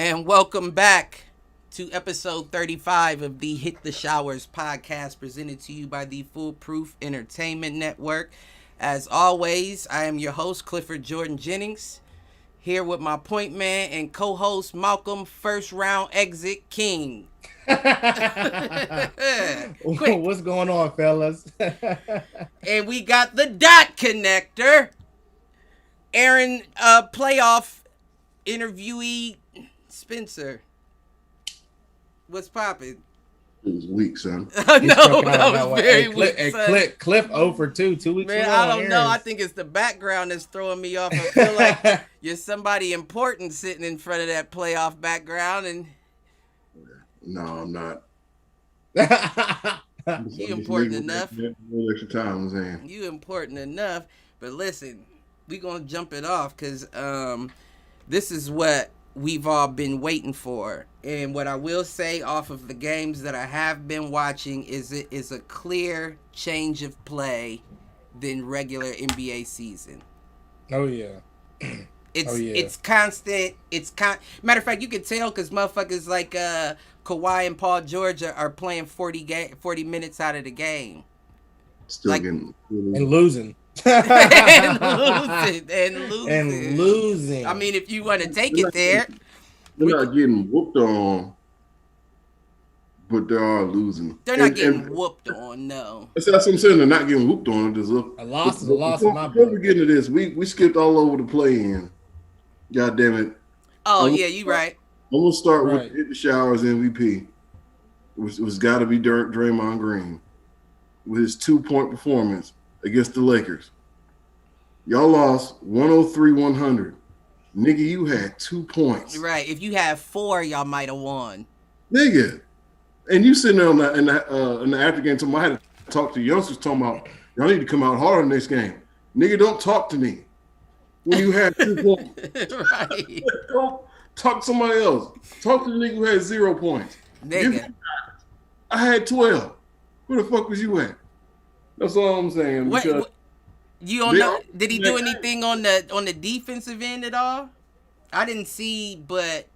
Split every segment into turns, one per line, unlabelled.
And welcome back to episode 35 of the Hit the Showers podcast presented to you by the Foolproof Entertainment Network. As always, I am your host, Clifford Jordan Jennings, here with my point man and co-host, Malcolm First Round Exit King. Quick.
What's going on, fellas?
And we got the dot connector, Aaron playoff interviewee Spencer. What's popping?
It was weak, son.
No, that was very weak.
Cliff 0 for 2, 2 weeks.
Man, I don't know. I think it's the background that's throwing me off. I feel like you're somebody important sitting in front of that playoff background, and
no, I'm not.
You important enough.
Extra time, I'm saying.
You important enough. But listen, we gonna jump it off because this is what we've all been waiting for. And what I will say off of the games that I have been watching is it is a clear change of play than regular NBA season.
Oh yeah.
It's constant. Matter of fact, you can tell because motherfuckers like Kawhi and Paul George are playing 40 minutes out of the game.
Still like, getting
and losing.
and losing. I mean, if you want to take it there.
They're not getting whooped on, but they are losing.
They're not getting whooped on, no.
That's what I'm saying. They're not getting whooped on.
A loss is a loss in my book.
Before we get into this, we skipped all over the play-in. God damn it.
Oh, yeah, you right.
I'm going to start with Hit the Showers MVP. It was got to be Draymond Green with his 2-point performance against the Lakers. Y'all lost 103-100. Nigga, you had 2 points.
Right. If you had 4, y'all might have won.
Nigga. And you sitting there in the after game talking, I had to talk to youngsters talking about, y'all need to come out harder in this game. Nigga, don't talk to me when you had 2 points.
Right.
Don't talk to somebody else. Talk to the nigga who had 0 points.
Nigga.
I had 12. Where the fuck was you at? That's all I'm saying.
What? You don't know? Did he do anything on the defensive end at all? I didn't see, but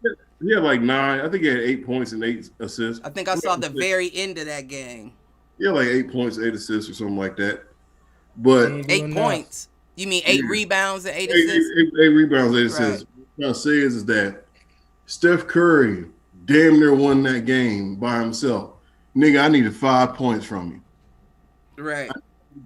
he had like 9. I think he had 8 points and 8 assists.
I think I saw the very end of that game.
Yeah, like 8 points, 8 assists, or something like that. But
8 points. You mean 8 rebounds and 8 assists?
8 rebounds, 8 assists. What I'm trying to say is that Steph Curry damn near won that game by himself. Nigga, I needed 5 points from you.
Right.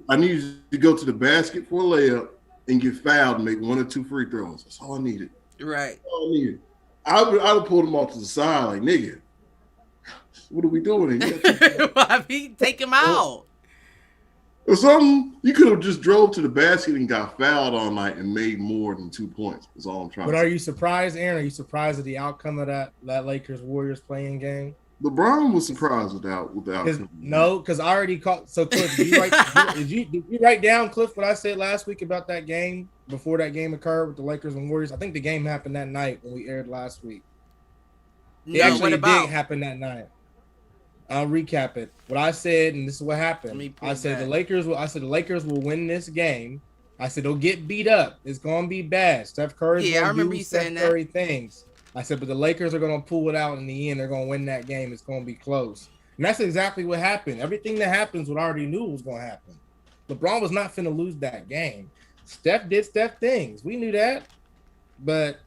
I needed you to go to the basket for a layup and get fouled and make 1 or 2 free throws. That's all I needed.
Right.
That's all I needed. I would pulled him off to the side like, nigga, what are we doing here?
I mean, take him out.
Or something. You could have just drove to the basket and got fouled all night and made more than 2 points. That's all I'm trying to say.
But are you surprised, Aaron? Are you surprised at the outcome of that Lakers-Warriors playing game?
LeBron was surprised with the outcome.
No, because I already caught. So, Cliff, did you write down, Cliff, what I said last week about that game before that game occurred with the Lakers and Warriors? I think the game happened that night when we aired last week. It actually did happen that night. I'll recap it. What I said, and this is what happened. I said the Lakers will win this game. I said they'll get beat up. It's gonna be bad. Steph Curry's gonna do Steph Curry things. I said, but the Lakers are going to pull it out in the end. They're going to win that game. It's going to be close. And that's exactly what happened. Everything that happens, what I already knew was going to happen. LeBron was not finna lose that game. Steph did Steph things. We knew that. But,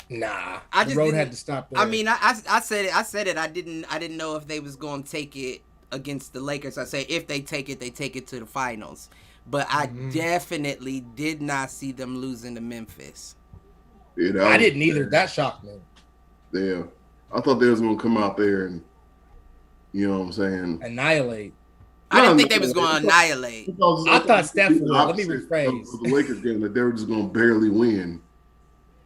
nah. The road had to stop there.
I mean, I said it. I didn't know if they was going to take it against the Lakers. I say if they take it to the finals. But I definitely did not see them losing to Memphis.
Yeah,
I didn't either. That shocked me.
Yeah. I thought they was going to come out there and, you know what I'm saying?
Annihilate.
I didn't think they was going to annihilate.
I thought Steph would. Let me rephrase.
The Lakers game, that they were just going to barely win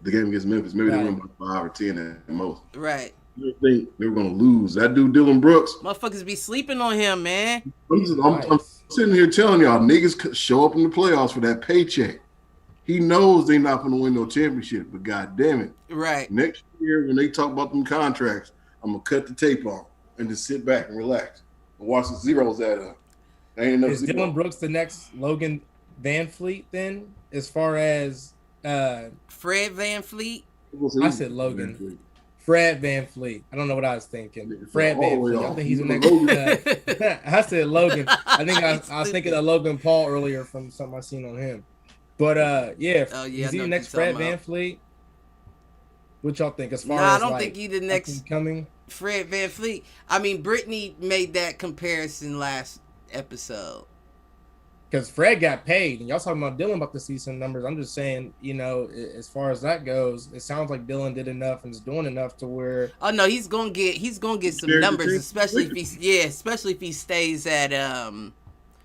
the game against Memphis. Maybe they win by 5 or 10 at most.
Right.
You think they were going to lose. That dude, Dylan Brooks.
Motherfuckers be sleeping on him, man.
I'm sitting here telling y'all, niggas show up in the playoffs for that paycheck. He knows they're not going to win no championship, but god damn it.
Right.
Next year, when they talk about them contracts, I'm going to cut the tape off and just sit back and relax and watch the zeros add up.
Is Dylan Brooks the next Logan Van Fleet then, as far as
Fred Van Fleet?
I said Logan. Fred VanVleet. I don't know what I was thinking. Fred
all the way
VanVleet. I
off.
think he's the
Logan.
next. I said Logan. I think I was thinking of Logan Paul earlier from something I seen on him. But yeah,
Oh, yeah,
is he
I know
the
what
next
you're
Fred
talking about.
VanVleet? What y'all think as far
Nah, I
as
don't
like
think he the next
coming?
Fred VanVleet. I mean, Brittany made that comparison last episode.
Because Fred got paid, and y'all talking about Dylan about to see some numbers. I'm just saying, as far as that goes, it sounds like Dylan did enough and is doing enough to where.
Oh no, he's gonna get some numbers, especially if he stays at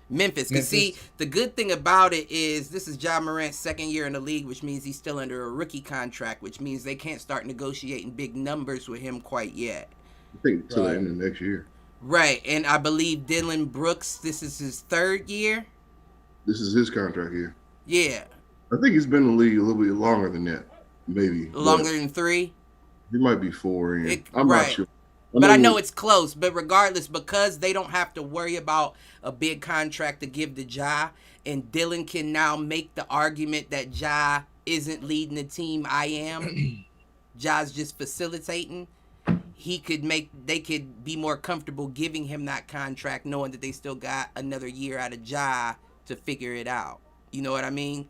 Memphis. Because see, the good thing about it is this is Ja Morant's second year in the league, which means he's still under a rookie contract, which means they can't start negotiating big numbers with him quite yet.
I think until the end of next year.
Right, and I believe Dylan Brooks, this is his third year.
This is his contract here.
Yeah.
I think he's been in the league a little bit longer than that, maybe.
Longer than 3?
He might be 4 in. I'm not sure.
But I know it's close. But regardless, because they don't have to worry about a big contract to give to Ja, and Dylan can now make the argument that Ja isn't leading the team, I am. Ja's just facilitating. They could be more comfortable giving him that contract, knowing that they still got another year out of Ja to figure it out. You know what I mean?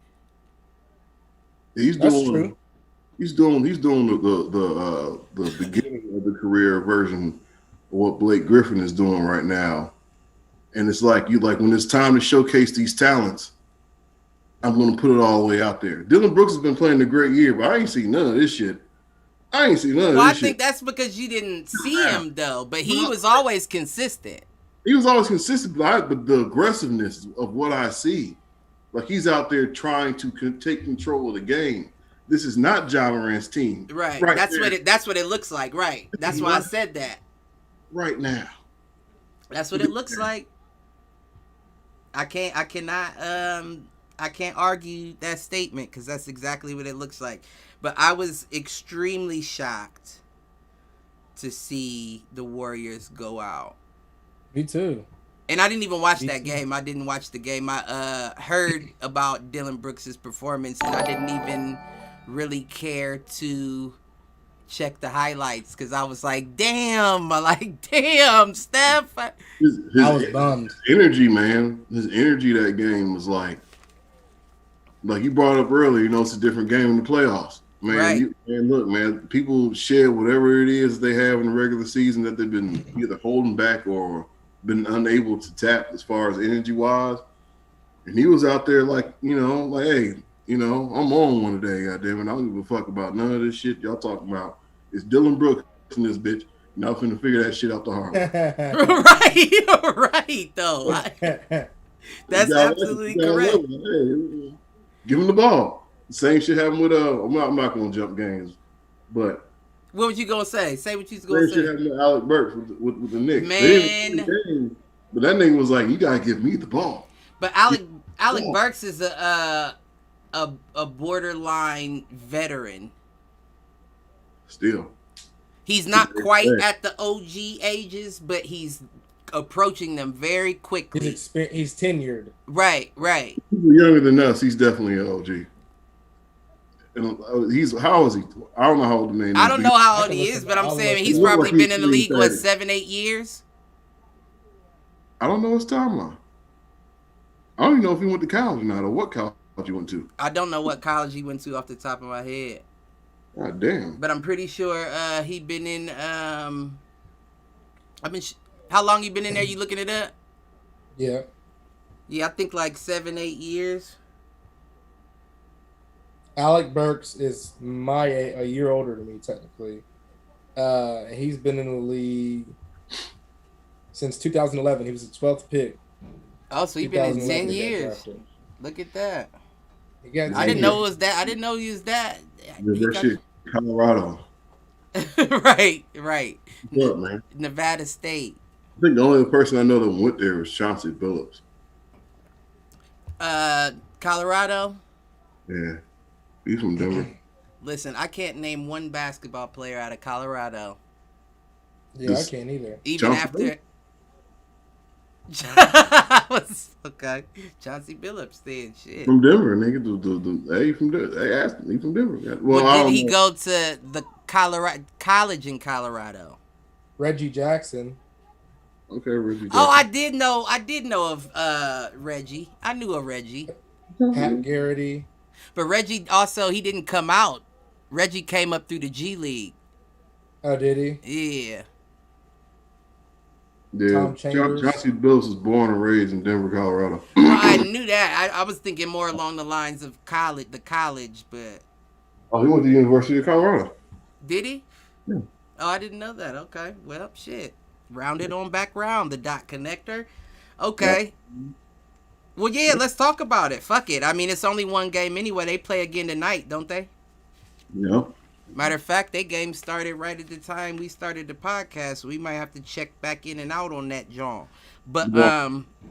That's true. He's doing the beginning of the career version of what Blake Griffin is doing right now. And it's like when it's time to showcase these talents, I'm going to put it all the way out there. Dylan Brooks has been playing a great year, but I ain't seen none of this shit. I think
that's because you didn't see him though, but he was always consistent.
He was always consistent, but the aggressiveness of what I see, like he's out there trying to take control of the game. This is not Ja Morant's team.
Right. That's what it looks like. Right. That's why I said that.
Right now.
That's what it looks like. I can't argue that statement because that's exactly what it looks like. But I was extremely shocked to see the Warriors go out.
Me too.
And I didn't even watch that game. I didn't watch the game. I heard about Dylan Brooks' performance, and I didn't even really care to check the highlights because I was like, damn, Steph.
I was bummed.
Energy, man. His energy that game was like you brought up earlier, it's a different game in the playoffs. Man,
right.
Look, man, people share whatever it is they have in the regular season that they've been either holding back or been unable to tap as far as energy-wise. And he was out there hey, I'm on one today, goddammit. I don't give a fuck about none of this shit y'all talking about. It's Dylan Brooks in this bitch. Y'all finna figure that shit out the hard way.
right, though. That's absolutely correct.
Hey, give him the ball. Same shit happened with I'm not gonna jump games, but
what was you gonna say? Say what you was gonna say.
Same shit happened with Alec Burks with the Knicks.
Man,
but that nigga was like, you gotta give me the ball.
But Alec Burks is a borderline veteran.
Still,
he's not quite at the OG ages, but he's approaching them very quickly.
He's tenured.
Right.
He's younger than us. He's definitely an OG. And how is he? I don't know how old the man is.
I don't know how old he is, but I'm saying he's probably been in the league, 7-8 years?
I don't know his timeline. I don't even know if he went to college or not, or what college he went to.
I don't know what college he went to off the top of my head.
God damn.
But I'm pretty sure he been in. How long you been in there? You looking it up?
Yeah.
Yeah, I think 7-8 years.
Alec Burks is a year older than me, technically. He's been in the league since 2011. He was the 12th pick.
Oh, so you've been in 10 years. Look at that. I didn't know it was that. I didn't know he was that.
Shit, Colorado.
right.
What, man?
Nevada State.
I think the only person I know that went there was Chauncey Billups.
Colorado?
Yeah. He's from Denver.
Listen, I can't name one basketball player out of Colorado.
Yeah, I can't either.
Even Chauncey
after... okay. Chauncey Billups then, shit.
From Denver, nigga. Hey, from Denver. They asked me from Denver.
Well, did he go to the Colorado college in Colorado.
Reggie Jackson.
Okay, Reggie Jackson.
Oh, I did know of Reggie. I knew of Reggie.
Pat Garrity.
But Reggie also, he didn't come out. Reggie came up through the G League.
Oh, did he?
Yeah.
Yeah,
Tom Chambers.
Chauncey Billups was born and raised in Denver, Colorado.
I knew that. I was thinking more along the lines of the college, but
Oh, he went to the University of Colorado.
did he?
Yeah.
Oh, I didn't know that. Okay. Well, shit. Rounded on back round, the dot connector. Okay.
Yeah.
Well, yeah, let's talk about it. Fuck it. I mean, it's only one game anyway. They play again tonight, don't they?
Yeah.
Matter of fact, their game started right at the time we started the podcast. So we might have to check back in and out on that, John. But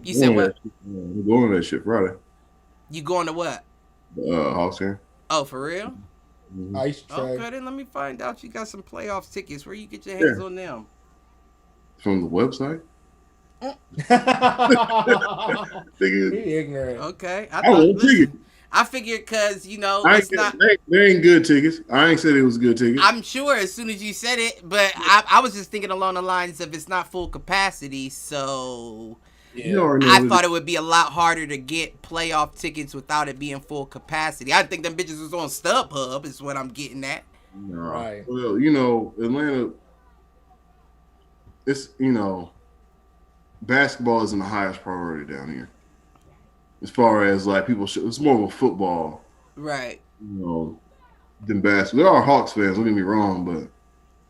you said what?
We're going to that shit Friday.
You going to what?
Hawks game.
Oh, for real?
Mm-hmm.
Ice tray.
Okay, then let me find out. You got some playoffs tickets. Where you get your hands
Yeah.
on them?
From the website.
He ignorant.
Okay,
I want tickets.
I figured because it's not.
They ain't good tickets. I ain't said it was good tickets.
I'm sure as soon as you said it, but I was just thinking along the lines of it's not full capacity, so
You already know
I
what
thought it would be a lot harder to get playoff tickets without it being full capacity. I think them bitches was on StubHub is what I'm getting at.
No.
Right.
Well, Atlanta. It's basketball isn't the highest priority down here. As far as like people, it's more of a football,
Right.
Than basketball. There are Hawks fans. Don't get me wrong, but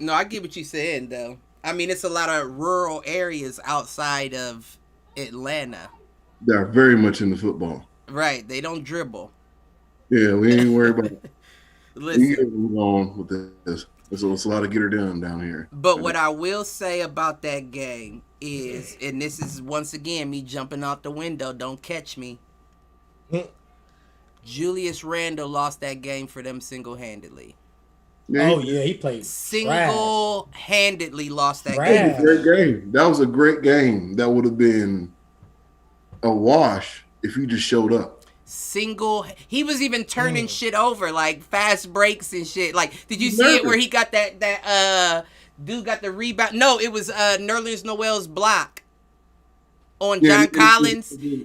No, I get what you're saying though. I mean, it's a lot of rural areas outside of Atlanta.
they're very much into football.
Right. They don't dribble.
Yeah, we ain't worried about it. We
Listen.
can move on with this. It's a lot of get her done down here.
But what I will say about that game is, and this is once again me jumping out the window, don't catch me. Julius Randle lost that game for them single-handedly.
Yeah,
Oh yeah, he played
Single-handedly lost that
Trash.
game.
That was a great game. That was a great game. That would have been a wash if he just showed up.
He was even turning shit over, like fast breaks and shit. Like, did you see it where he got that dude got the rebound? No, it was Nerlens Noel's block on John Collins.
And he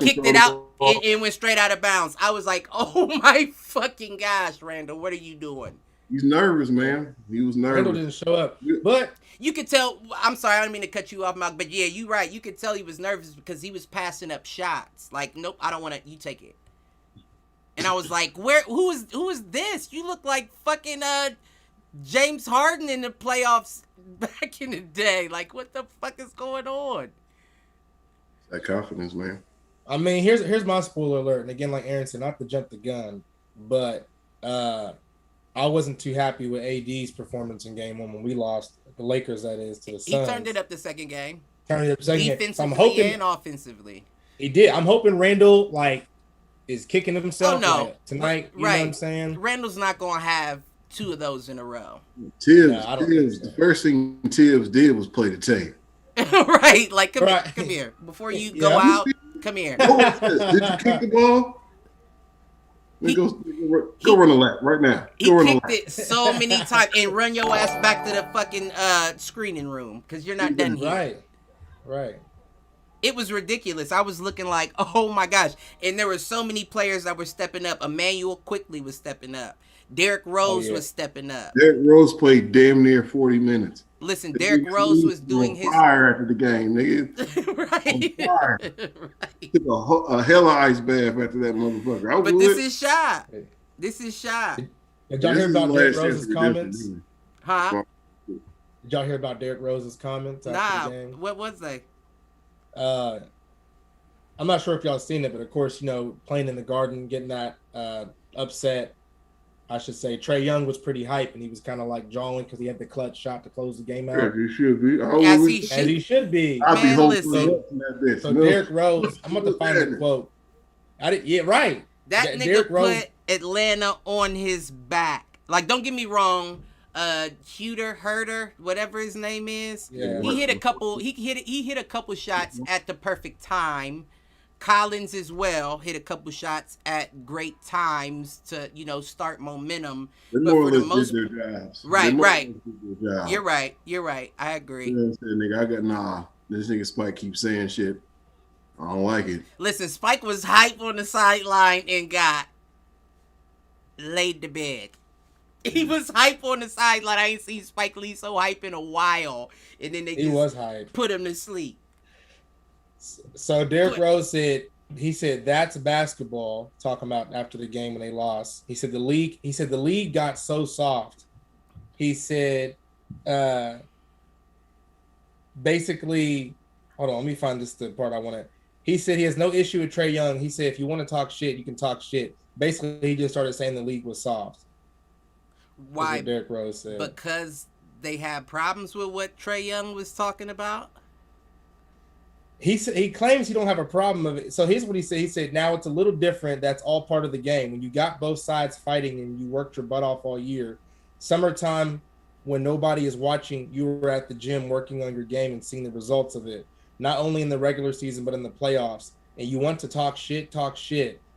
kicked it out and went straight out of bounds. I was like, oh my fucking gosh, Randall, what are you doing?
He's nervous, man. He was nervous.
Randall didn't show up, but
You could tell. I'm sorry, I didn't mean to cut you off, Mark, but yeah, you're right. You could tell he was nervous because he was passing up shots. Like, nope, I don't want to. You take it. And I was like, who is this? You look like fucking James Harden in the playoffs back in the day. Like, what the fuck is going on?
That confidence, man.
I mean, here's my spoiler alert. And again, like Aaron said, not to jump the gun, but I wasn't too happy with AD's performance in game one when we lost the Lakers. That is to the Suns.
He turned it up the second game.
Turned it up the second game.
Defensively
So I'm hoping
and offensively.
he did. I'm hoping Randall is kicking himself tonight. You know what I'm saying?
Randall's not gonna have two of those in a row.
Tibbs,
so.
the first thing Tibbs did was play the tape.
Right, like come here before you go out. Come here.
What was this? Did you kick the ball? Go run a lap right now.
He kicked it so many times and run your ass back to the fucking screening room because you're not done here.
Right.
It was ridiculous. I was looking like, oh my gosh. And there were so many players that were stepping up. Emmanuel quickly was stepping up. Derrick Rose was stepping up.
Derrick Rose played damn near 40 minutes.
Listen, Derrick Rose was doing his
fire after the game, nigga.
Right.
On fire.
Right.
Took a hella ice bath after that motherfucker.
But this is shy. This is shy.
Did y'all hear about Derrick Rose's comments?
Huh?
Did y'all hear about Derrick Rose's comments after the game?
What was they?
I'm not sure if y'all seen it, but of course, playing in the Garden, getting that upset. I should say Trae Young was pretty hype, and he was kind of like jawing because he had the clutch shot to close the game out.
Yeah, he should be.
As
he should be.
I'll be hoping
that bitch. So Derrick Rose, I'm about to find the quote. Right.
That nigga
Derrick Rose
put Atlanta on his back. Like, don't get me wrong. Herder, whatever his name is.
Yeah.
He hit a couple. He hit a couple shots at the perfect time. Collins as well hit a couple shots at great times to, start momentum.
They
But
more or
for the
less
most,
did their jobs. They
right,
more or
right.
less did their
You're
job.
right. You're right. I
You
agree.
know what I'm saying, nigga? I got nah. This nigga Spike keeps saying shit. I don't like it.
Listen, Spike was hype on the sideline and got laid to bed. He was hype on the sideline. I ain't seen Spike Lee so hype in a while. And then they
He
just
was hype.
put him to sleep.
So Derrick Rose said that's basketball. Talking about after the game when they lost, he said the league got so soft. He said, basically, hold on, let me find this the part I want to. He said he has no issue with Trae Young. He said if you want to talk shit, you can talk shit. Basically, he just started saying the league was soft.
Why?
What Derrick Rose said.
Because they had problems with what Trae Young was talking about.
He claims he don't have a problem of it. So here's what he said. He said, now it's a little different. That's all part of the game. When you got both sides fighting and you worked your butt off all year, summertime when nobody is watching, you were at the gym working on your game and seeing the results of it, not only in the regular season, but in the playoffs. And you want to talk shit.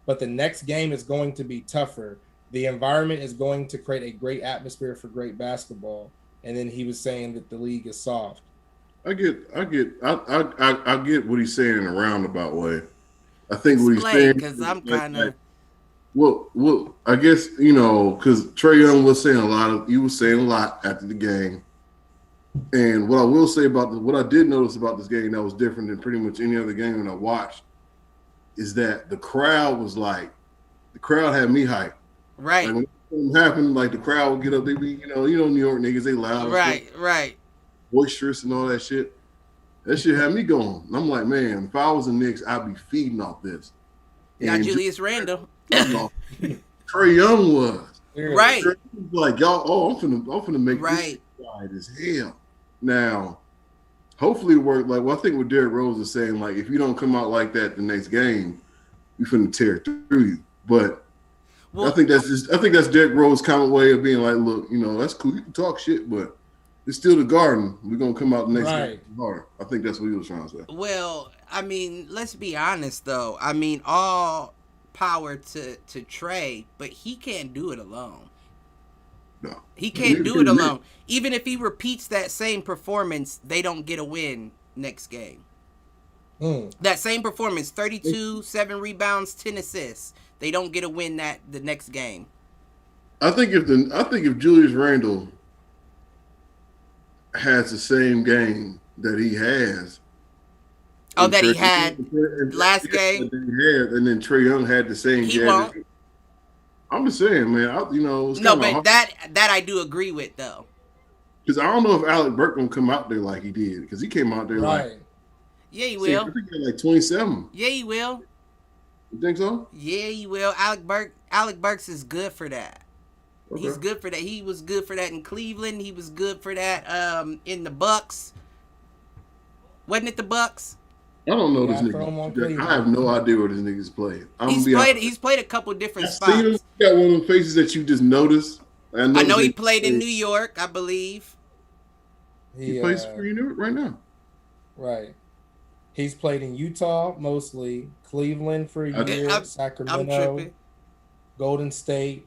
But the next game is going to be tougher. The environment is going to create a great atmosphere for great basketball. And then he was saying that the league is soft.
I get what he's saying in a roundabout way. I think what he's saying
because I'm kind of
well, I guess because Trae Young was saying a lot after the game, and what I will say what I did notice about this game that was different than pretty much any other game that I watched is that the crowd had me hyped.
Right.
Like when something happened, like the crowd would get up, they be New York niggas, they loud,
right.
Boisterous and all that shit. That shit had me going. And I'm like, man, if I was a Knicks, I'd be feeding off this.
Got Julius Randle.
Trae Young was.
Right.
Trae was like, y'all, I'm finna make this
right.
shit wide as hell. Now, hopefully it worked. Like, I think what Derrick Rose is saying, like, if you don't come out like that the next game, we finna tear through you. But I think that's Derrick Rose's common way of being like, look, that's cool. You can talk shit, but it's still the Garden. We're going to come out the next game harder. I think that's what he was trying to say.
Well, I mean, let's be honest, though. I mean, all power to Trae, but he can't do it alone.
No.
He can't do it alone. Even if he repeats that same performance, they don't get a win next game. That same performance, 32, 7 rebounds, 10 assists. They don't get a win the next game.
I think if Julius Randle has the same game that he has.
That he had last game?
And then Trae Young had the same game.
He won't.
I'm just saying, man.
That I do agree with, though.
Because I don't know if Alec Burke gonna come out there like he did. Because he came out there like.
Yeah, he will.
I think he had like 27.
Yeah, he will.
You think so?
Yeah, he will. Alec Burks is good for that. Okay. He's good for that. He was good for that in Cleveland. He was good for that in the Bucks. Wasn't it the Bucks?
I don't know this nigga. I have no idea where this nigga's played.
He's played a couple different spots.
He got one of them faces that you just noticed.
I know he played in New York, I believe.
He plays for New York right now.
Right. He's played in Utah mostly, Cleveland for a year, Sacramento, Golden State,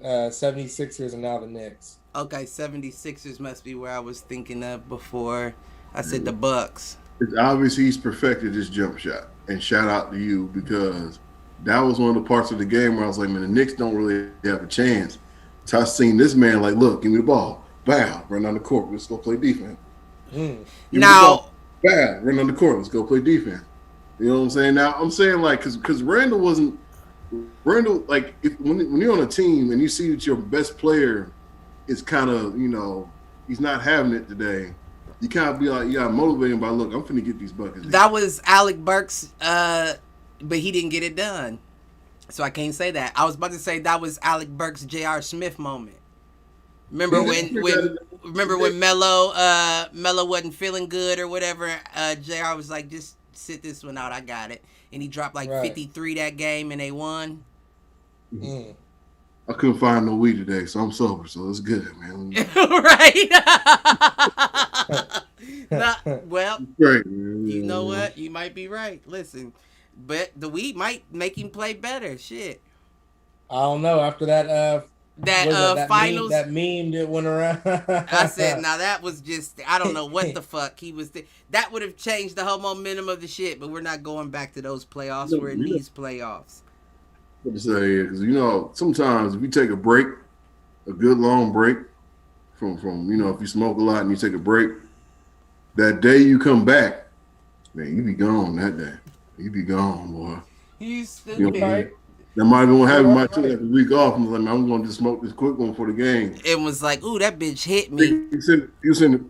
76ers, and now the Knicks.
Okay, 76ers must be where I was thinking of before I said the Bucks.
It's obvious he's perfected his jump shot. And shout out to you, because that was one of the parts of the game where I was like, man, the Knicks don't really have a chance. So I seen this man like, look, give me the ball. Bow, run down the court. Let's go play defense.
Now,
bow, run down the court. Let's go play defense. You know what I'm saying? Now, I'm saying, like, because Randall, like, when you're on a team and you see that your best player is kind of, he's not having it today, you kind of be like, you got to motivate him by, look, I'm finna get these buckets.
That was Alec Burks, but he didn't get it done. So I can't say that. I was about to say that was Alec Burks' J.R. Smith moment. Remember when Melo wasn't feeling good or whatever, JR was like, just sit this one out, I got it. And he dropped like 53 that game and they won.
I couldn't find no weed today, so I'm sober, so it's good, man.
Right. Well,
great, man.
You know what? You might be right. Listen, But the weed might make him play better. Shit.
I don't know. After that,
That finals.
that meme that went around.
I said, now that was just, I don't know what the fuck he was. That would have changed the whole momentum of the shit. But we're not going back to those playoffs. We're in these playoffs.
What to say? Because sometimes if you take a break, a good long break from if you smoke a lot and you take a break, that day you come back, man, you be gone that day. You be gone, boy.
You stupid.
Right.
That might have been what happened. Might took like a week off and was like, I'm going to just smoke this quick one for the game.
It was like, ooh, that bitch hit me.
You send it.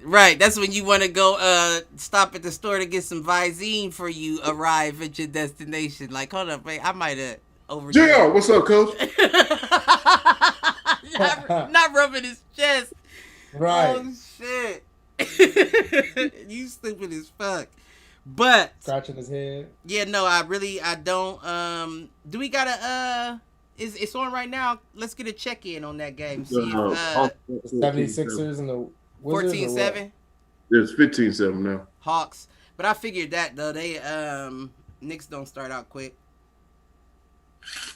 Right, that's when you want to go stop at the store to get some Visine for you arrive at your destination. Like, hold up, wait, I might have overdone.
JR, what's up, coach?
not rubbing his chest.
Right.
Oh, shit. You stupid as fuck. But
Scratching his head.
yeah, no, I don't. Do we gotta it's on right now? Let's get a check in on that game. See if,
The 76ers and the Wizards
14-7.
There's 15-7 now.
Hawks. But I figured that though, they Knicks don't start out quick.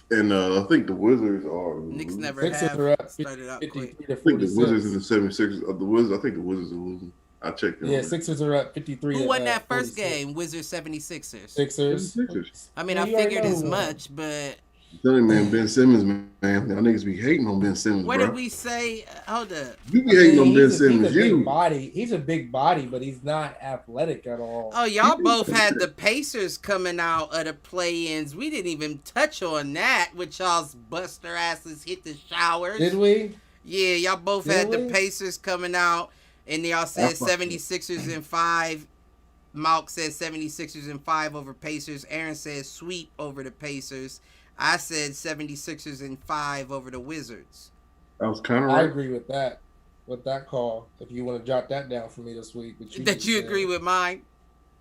And I think the Wizards are.
Knicks never
Sixers
have
are up
started out quick.
53 to
I think the
46.
Wizards and the 76ers. The Wizards. I think the Wizards are losing. I checked them.
Yeah, Sixers are up 53.
Who won that first
46.
game? Wizards 76ers.
Sixers.
I mean,
Yeah,
I
you already
figured
know
as
who won.
much, but
I'm telling you, man, Ben Simmons, man. Y'all niggas be hating on Ben Simmons,
what
bro.
did we say? Hold up.
You be hating on Ben
He's
Simmons.
a big
You.
body. He's a big body, but he's not athletic at all.
Oh, y'all both had the Pacers coming out of the play-ins. We didn't even touch on that with y'all's buster asses hit the showers.
Did we?
Yeah, y'all both
Did
had the
we?
Pacers coming out, and y'all said 76ers in 5. Malk said 76ers in 5 over Pacers. Aaron said sweep over the Pacers. I said 76ers in 5 over the Wizards.
I was kind of
I
right.
agree with that call. If you want to jot that down for me this week.
That you agree with mine?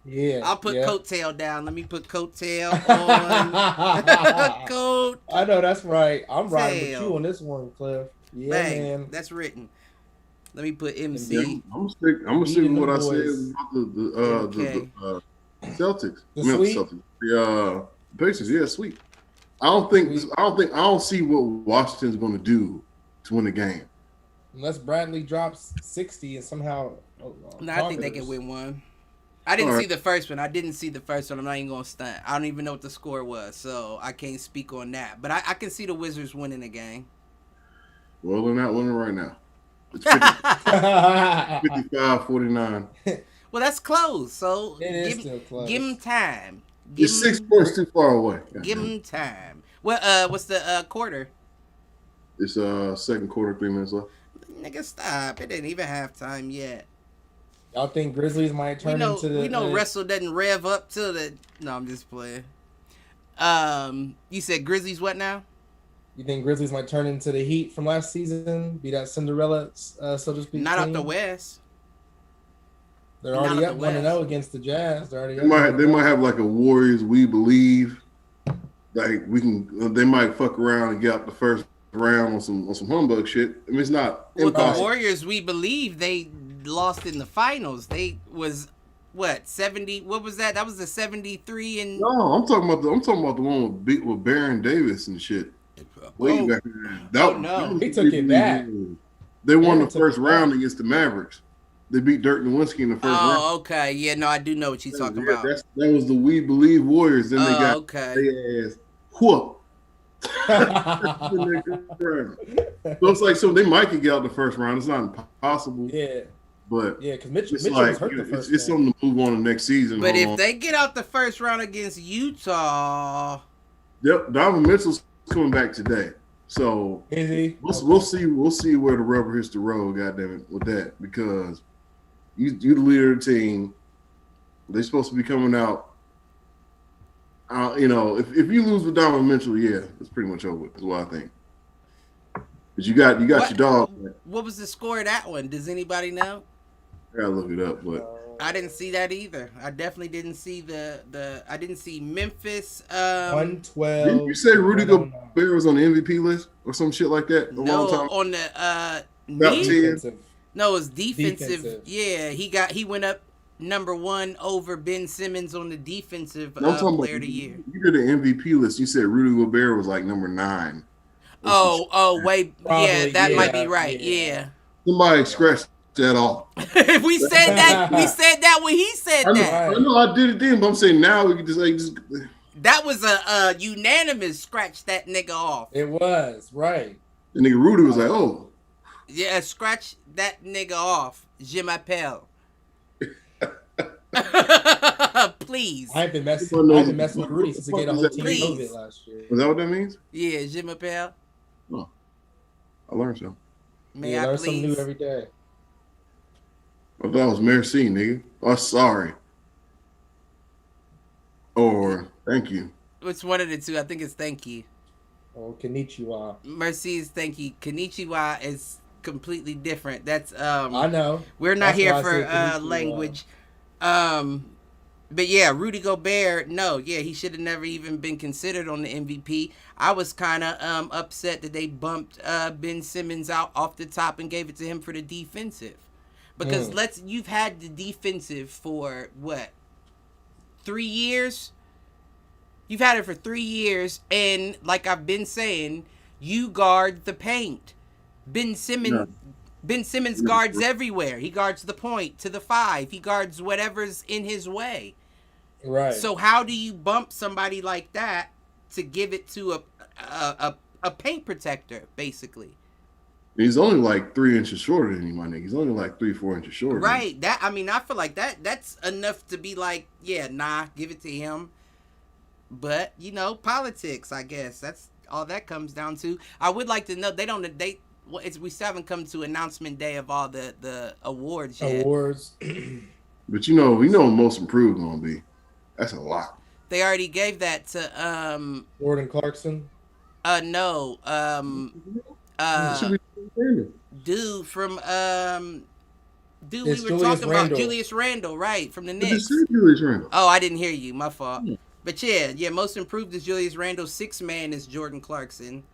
Yeah.
I'll put
yeah.
coattail down. Let me put coattail on. Coat.
I know that's right. I'm riding with
Tail.
you on this one, Cliff. Yeah,
Bang.
man.
That's written. Let me put
Yeah,
MC.
I'm gonna stick with what I said
boys.
about the Celtics.
The
I mean, not
sweep?
the Celtics. The Pacers. Yeah, sweet. I don't see what Washington's going to do to win the game.
Unless Bradley drops 60 and somehow.
No, I think they can win one. I didn't see the first one. I'm not even going to stunt. I don't even know what the score was, so I can't speak on that. But I can see the Wizards winning the game.
Well, they're not winning right now. It's 55-49.
Well, that's close. So
It is still close.
give them time.
It's 6 points too far away.
Give them time. Well, what's the quarter?
It's second quarter, 3 minutes left.
Nigga, stop. It ain't even halftime yet.
Y'all think Grizzlies might turn into the.
We know Wrestle doesn't rev up till the. No, I'm just playing. You said Grizzlies what now?
You think Grizzlies might turn into the Heat from last season? Be that Cinderella, so to speak?
Not up
team?
the West.
They're
Not
already
up
up
the
1-0
West.
against the Jazz. They're already.
They might have like a Warriors we believe. Like they might fuck around and get out the first round on some humbug shit. I mean, it's not
Well, the
impossible.
Warriors, we believe they lost in the finals. They was what 70? What was that? That was the 73 and.
No, I'm talking about the one with Baron Davis and shit. Way back then.
no.
He took it back.
They won
Baron
the
took
first
it
round
back.
against the Mavericks. They beat Dirk Nowitzki in the first round.
Oh, okay. Yeah, no, I do know what you're talking about.
That was the We Believe Warriors. Then they got
okay.
their ass whooped. So it's like, so they might could get out the first round. It's not impossible.
Yeah,
But
because Mitchell
it's
was
like
hurt the first.
it's something to move on to next season.
But
Hold
if
on.
they get out the first round against Utah,
Yep, Donovan Mitchell's coming back today. So
Is he?
we'll see where the rubber hits the road, goddamn it, with that, because you the leader of the team. They're supposed to be coming out. If you lose with Donovan Mitchell, yeah, it's pretty much over. Is what I think. But you got your dog.
what was the score of that one? Does anybody know?
I gotta look it up, but
I didn't see that either. I definitely didn't see I didn't see Memphis.
112.
didn't you say Rudy
109.
Gobert was on the MVP list or some shit like that?
No,
long time?
on the
Top
me?
10.
Defensive.
No, it's defensive.
Defensive.
Yeah, he went up. number one over Ben Simmons on the defensive
No, I'm talking
player
about
of the year.
you did an MVP list. You said Rudy Gobert was like number 9.
Wait, yeah,
Probably,
that might be
yeah,
right.
yeah.
Yeah.
Somebody scratched that off.
We said that when he said
I
that.
know I did it then, but I'm saying now we can just
That was a unanimous scratch that nigga off.
It was, right.
the nigga Rudy was like, oh.
Yeah, scratch that nigga off. Je m'appelle. Please.
I've been messing with Rudy since he gave the whole team COVID last year.
Is that what that means?
Yeah, je m'appelle.
Oh, I learned something.
May I
learn
please?
something new every day.
I thought it was merci, nigga. Oh, sorry. Or thank you.
It's one of the two. I think it's thank you.
Oh, konnichiwa.
Mercy is thank you. Konnichiwa is completely different. That's
I know.
We're not
That's
here
why I
for
said konnichiwa.
language. But yeah, Rudy Gobert, no, yeah, he should have never even been considered on the MVP. I was kind of upset that they bumped Ben Simmons out off the top and gave it to him for the defensive. Because you've had the defensive for what? 3 years? You've had it for 3 years, and like I've been saying, you guard the paint. Ben Simmons guards everywhere. He guards the point to the 5. He guards whatever's in his way.
Right.
So how do you bump somebody like that to give it to a paint protector, basically?
He's only like 3 inches shorter than you, my nigga. He's only like 3-4 inches shorter.
Right. I feel like that's enough to be like, yeah, nah, give it to him. But, politics, I guess. That's all that comes down to. I would like to know, we still haven't come to announcement day of all the awards yet.
Awards.
But we know most improved gonna be. That's a lot.
They already gave that to
Jordan Clarkson.
No. Dude from we were
Julius
talking
Randle.
about Julius Randle, right, from the Knicks.
Julius Randle.
Oh, I didn't hear you. My fault. But yeah, most improved is Julius Randle. 6th man is Jordan Clarkson.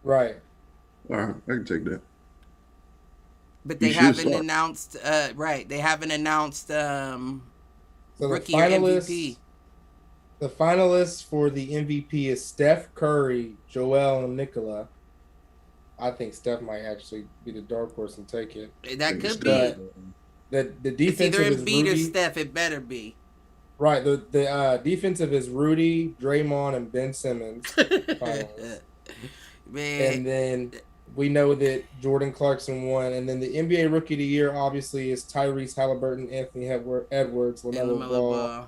Right.
All right, I can take that.
But they haven't announced. Right, they haven't announced
So
rookie or MVP.
The finalists for the MVP is Steph Curry, Joel, and Nikola. I think Steph might actually be the dark horse and take it.
That could be.
The defensive
it's either
is
Embiid
Rudy.
or Steph. It better be.
Right. The defensive is Rudy, Draymond, and Ben Simmons.
Man.
And then we know that Jordan Clarkson won. And then the NBA Rookie of the Year obviously is Tyrese Halliburton, Anthony Edwards, LaMelo Ball.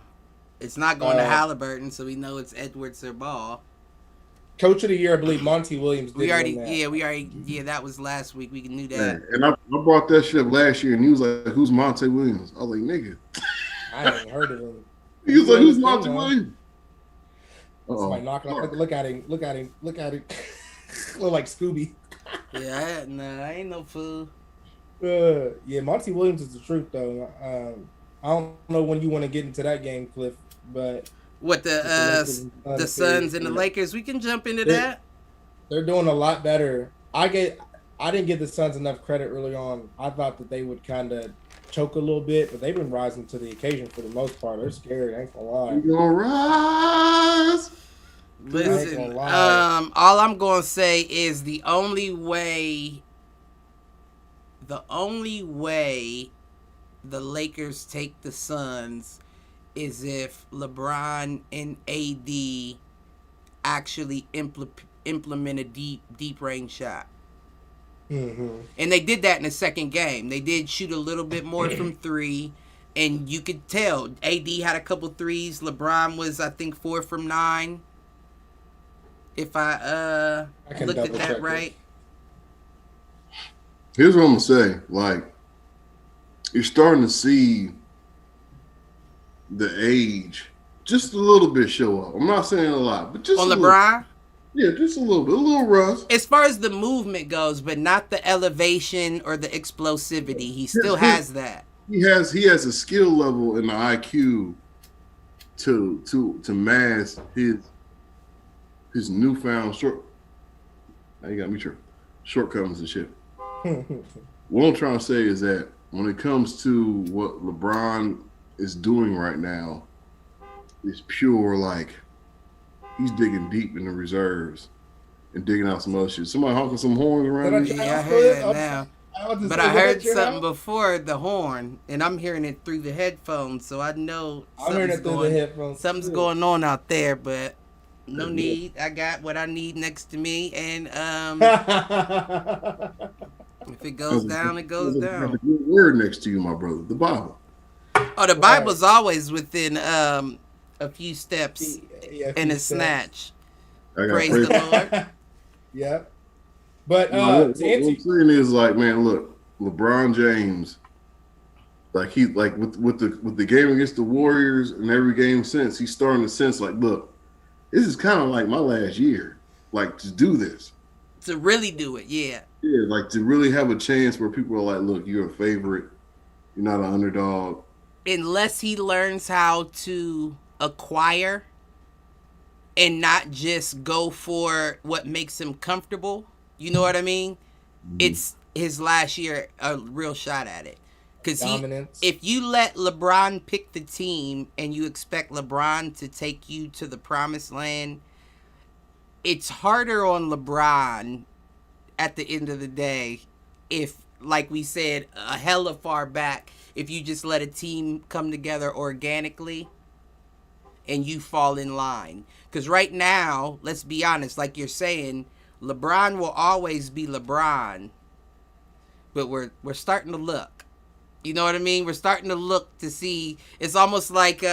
It's not going to Halliburton, so we know it's Edwards or Ball.
Coach of the Year, I believe Monty Williams did that was last week. We knew that.
Yeah, and I brought that shit up last year, and he was like, "Who's Monty Williams?" I was like, "Nigga,
I haven't heard of him."
He was like, "Who's Monty Williams?"
Somebody knocking up. Look at him. Look like Scooby.
Yeah, I ain't no fool.
Yeah, Monty Williams is the truth, though. I don't know when you want to get into that game, Cliff, but
what the Suns and the Lakers? We can jump into that.
They're doing a lot better. I didn't give the Suns enough credit early on. I thought that they would kind of choke a little bit, but they've been rising to the occasion for the most part. They're scary. I ain't gonna lie.
You gonna rise?
Listen, all I'm gonna say is the only way the Lakers take the Suns is if LeBron and AD actually implement a deep range shot.
Mm-hmm.
And they did that in the second game. They did shoot a little bit more from 3, and you could tell AD had a couple threes. LeBron was, I think, 4 from 9. If I looked at that right.
Here's what I'm gonna say. Like, you're starting to see the age just a little bit show up. I'm not saying a lot, but just
on
a
LeBron.
Yeah, just a little bit, a little rust.
As far as the movement goes, but not the elevation or the explosivity. He still has that.
He has a skill level and the IQ to mask his newfound now you got me tripping. Shortcomings and shit. What I'm trying to say is that when it comes to what LeBron is doing right now is pure like he's digging deep in the reserves and digging out some other shit. Somebody honking some horns around me.
Yeah, I heard that now. But I heard something before the horn, and I'm hearing it through the headphones, so I know something's going on out there. But no need. I got what I need next to me, and if it goes down, it goes down.
The good word next to you, my brother, the Bible.
Oh, the Bible's always within a few steps and a snatch. Praise the Lord.
Yeah. But
what I'm saying is like, man, look, LeBron James, like he like with the game against the Warriors and every game since, he's starting to sense like, look, this is kind of like my last year, like to do this,
to really do it, yeah,
like to really have a chance where people are like, look, you're a favorite, you're not an underdog.
Unless he learns how to acquire and not just go for what makes him comfortable. You know what I mean? Mm-hmm. It's his last year, a real shot at it. Because if you let LeBron pick the team and you expect LeBron to take you to the promised land, it's harder on LeBron at the end of the day if, like we said, a hella far back, if you just let a team come together organically and you fall in line. Because right now, let's be honest, like you're saying, LeBron will always be LeBron, but we're starting to look. You know what I mean? We're starting to look to see. It's almost like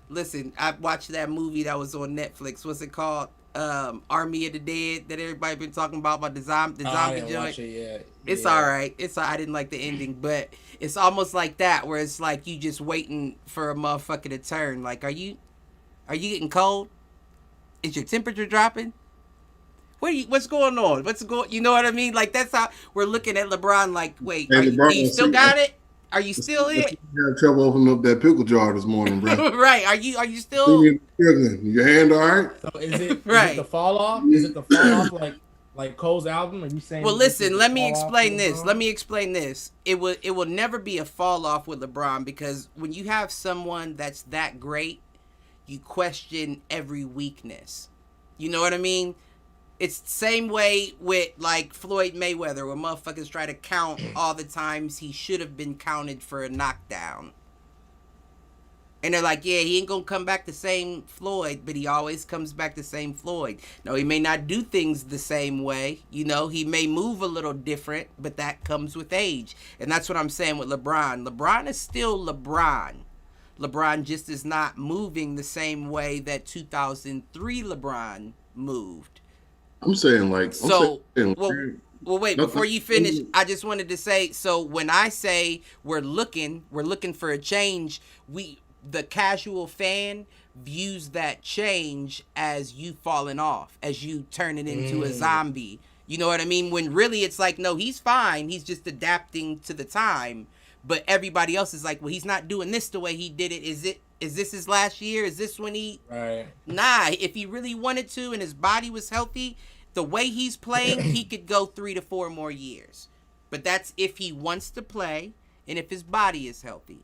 listen, I watched that movie that was on Netflix. What's it called? Army of the Dead that everybody been talking about the zombie joint. It's all right. I didn't like the ending, but it's almost like that where it's like you just waiting for a motherfucker to turn. Like, are you getting cold? Is your temperature dropping? What's going on? You know what I mean? Like, that's how we're looking at LeBron. Like, wait, do you still got it? Are you still in?
You had trouble opening up that pickle jar this morning, bro.
Right? Are you still?
Your hand all right?
So is it the fall off? Is it the fall off like Cole's album? Are you saying?
Well, listen. Let me explain this. It will never be a fall off with LeBron because when you have someone that's that great, you question every weakness. You know what I mean? It's the same way with like Floyd Mayweather, where motherfuckers try to count all the times he should have been counted for a knockdown. And they're like, yeah, he ain't gonna come back the same Floyd, but he always comes back the same Floyd. No, he may not do things the same way. You know, he may move a little different, but that comes with age. And that's what I'm saying with LeBron. LeBron is still LeBron. LeBron just is not moving the same way that 2003 LeBron moved.
I'm saying like
so. Well, wait. Before you finish, I just wanted to say. So when I say we're looking for a change, the casual fan views that change as you falling off, as you turning into a zombie. You know what I mean? When really it's like, no, he's fine. He's just adapting to the time. But everybody else is like, well, he's not doing this the way he did it. Is this his last year? Is this when he?
Right.
Nah. If he really wanted to and his body was healthy, the way he's playing, he could go 3 to 4 more years. But that's if he wants to play and if his body is healthy.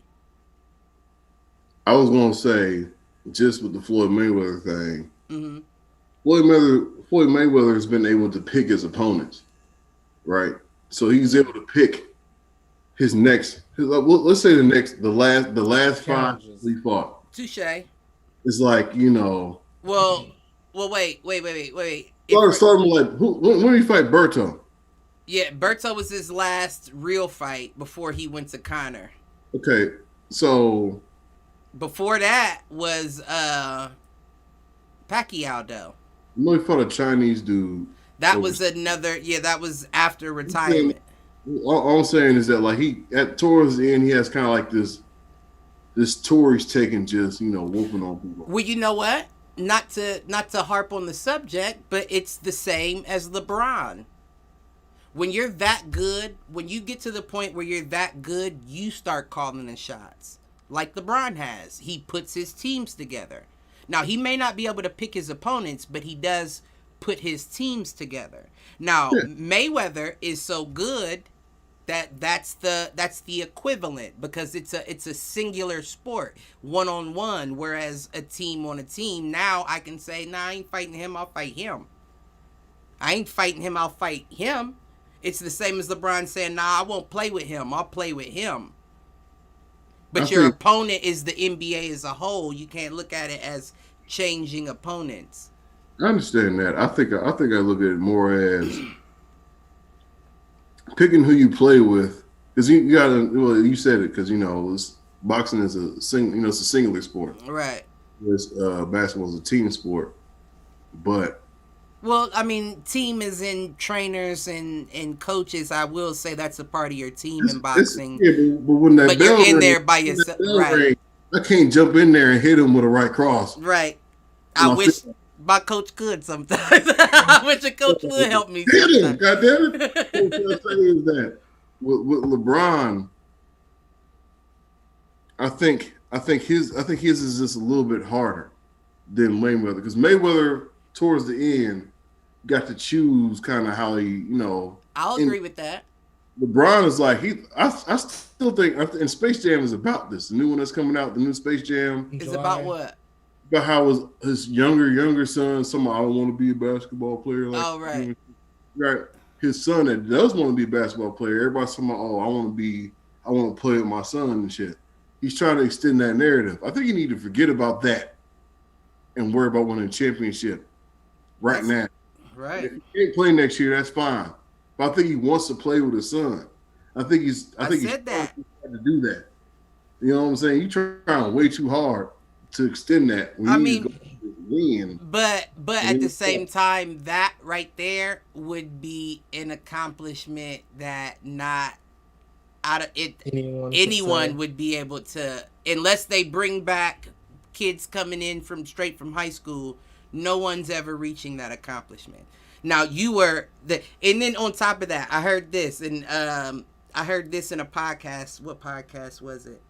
I was gonna say, just with the Floyd Mayweather thing,
mm-hmm.
Floyd Mayweather has been able to pick his opponents, right? So he's able to pick his next. Let's say the last 5 he fought.
Touche.
It's like, you know.
Well, wait.
Start like when did he fight Berto?
Yeah, Berto was his last real fight before he went to Conor.
Okay, so
before that was Pacquiao though.
No, he fought a Chinese dude.
That was another. Yeah, that was after retirement.
All I'm saying is that like towards the end he has kind of like this tour he's taking, just whooping on people.
Well, you know what? Not to harp on the subject, but it's the same as LeBron. When you're that good, when you get to the point where you're that good, you start calling the shots. Like LeBron has. He puts his teams together. Now, he may not be able to pick his opponents, but he does put his teams together. Now, Mayweather is so good That's the equivalent, because it's a singular sport, one-on-one, whereas a team on a team, now I can say, nah, I ain't fighting him, I'll fight him. I ain't fighting him, I'll fight him. It's the same as LeBron saying, nah, I won't play with him, I'll play with him. But your opponent is the NBA as a whole. You can't look at it as changing opponents.
I understand that. I think I look at it more as picking who you play with, because you gotta. Well, you said it, because boxing is it's a singular sport,
right?
Whereas basketball is a team sport, but.
Well, I mean, team is in trainers and coaches. I will say that's a part of your team in boxing.
But when that
but you're in there by yourself, right?
I can't jump in there and hit him with a right cross.
Right. I wish my coach could sometimes. I wish a coach would help me.
Hit him, goddamn it! What I'm trying to say is that with LeBron, I think his is just a little bit harder than Mayweather, because Mayweather, towards the end, got to choose kind of how he,
I'll agree with that.
LeBron is like, I still think, and Space Jam is about this. The new one that's coming out, the new Space Jam.
Is about what?
About how his younger son, I don't want to be a basketball player. Like,
oh, right.
Right. His son that does want to be a basketball player, everybody's talking about, I want to play with my son and shit. He's trying to extend that narrative. I think you need to forget about that and worry about winning a championship now.
Right.
If he can't play next year, that's fine. But I think he wants to play with his son. I think he's trying to do that. You know what I'm saying? You're trying way too hard to extend that.
But at the same time, that right there would be an accomplishment that not out of it anyone would be able to, unless they bring back kids coming in straight from high school. No one's ever reaching that accomplishment. Now and then on top of that, I heard this, and I heard this in a podcast. What podcast was it?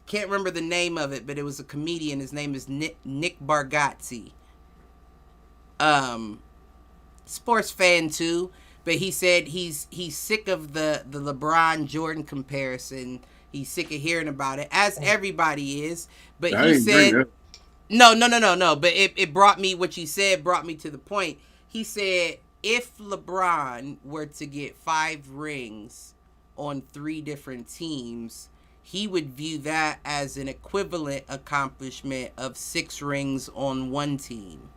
Can't remember the name of it, but it was a comedian. His name is Nick Bargatze. Sports fan too, but he said he's sick of the LeBron Jordan comparison. He's sick of hearing about it, as everybody is. But he said, no. But it brought me, what you said brought me to the point. He said, if LeBron were to get 5 rings on 3 different teams, he would view that as an equivalent accomplishment of 6 rings on one team.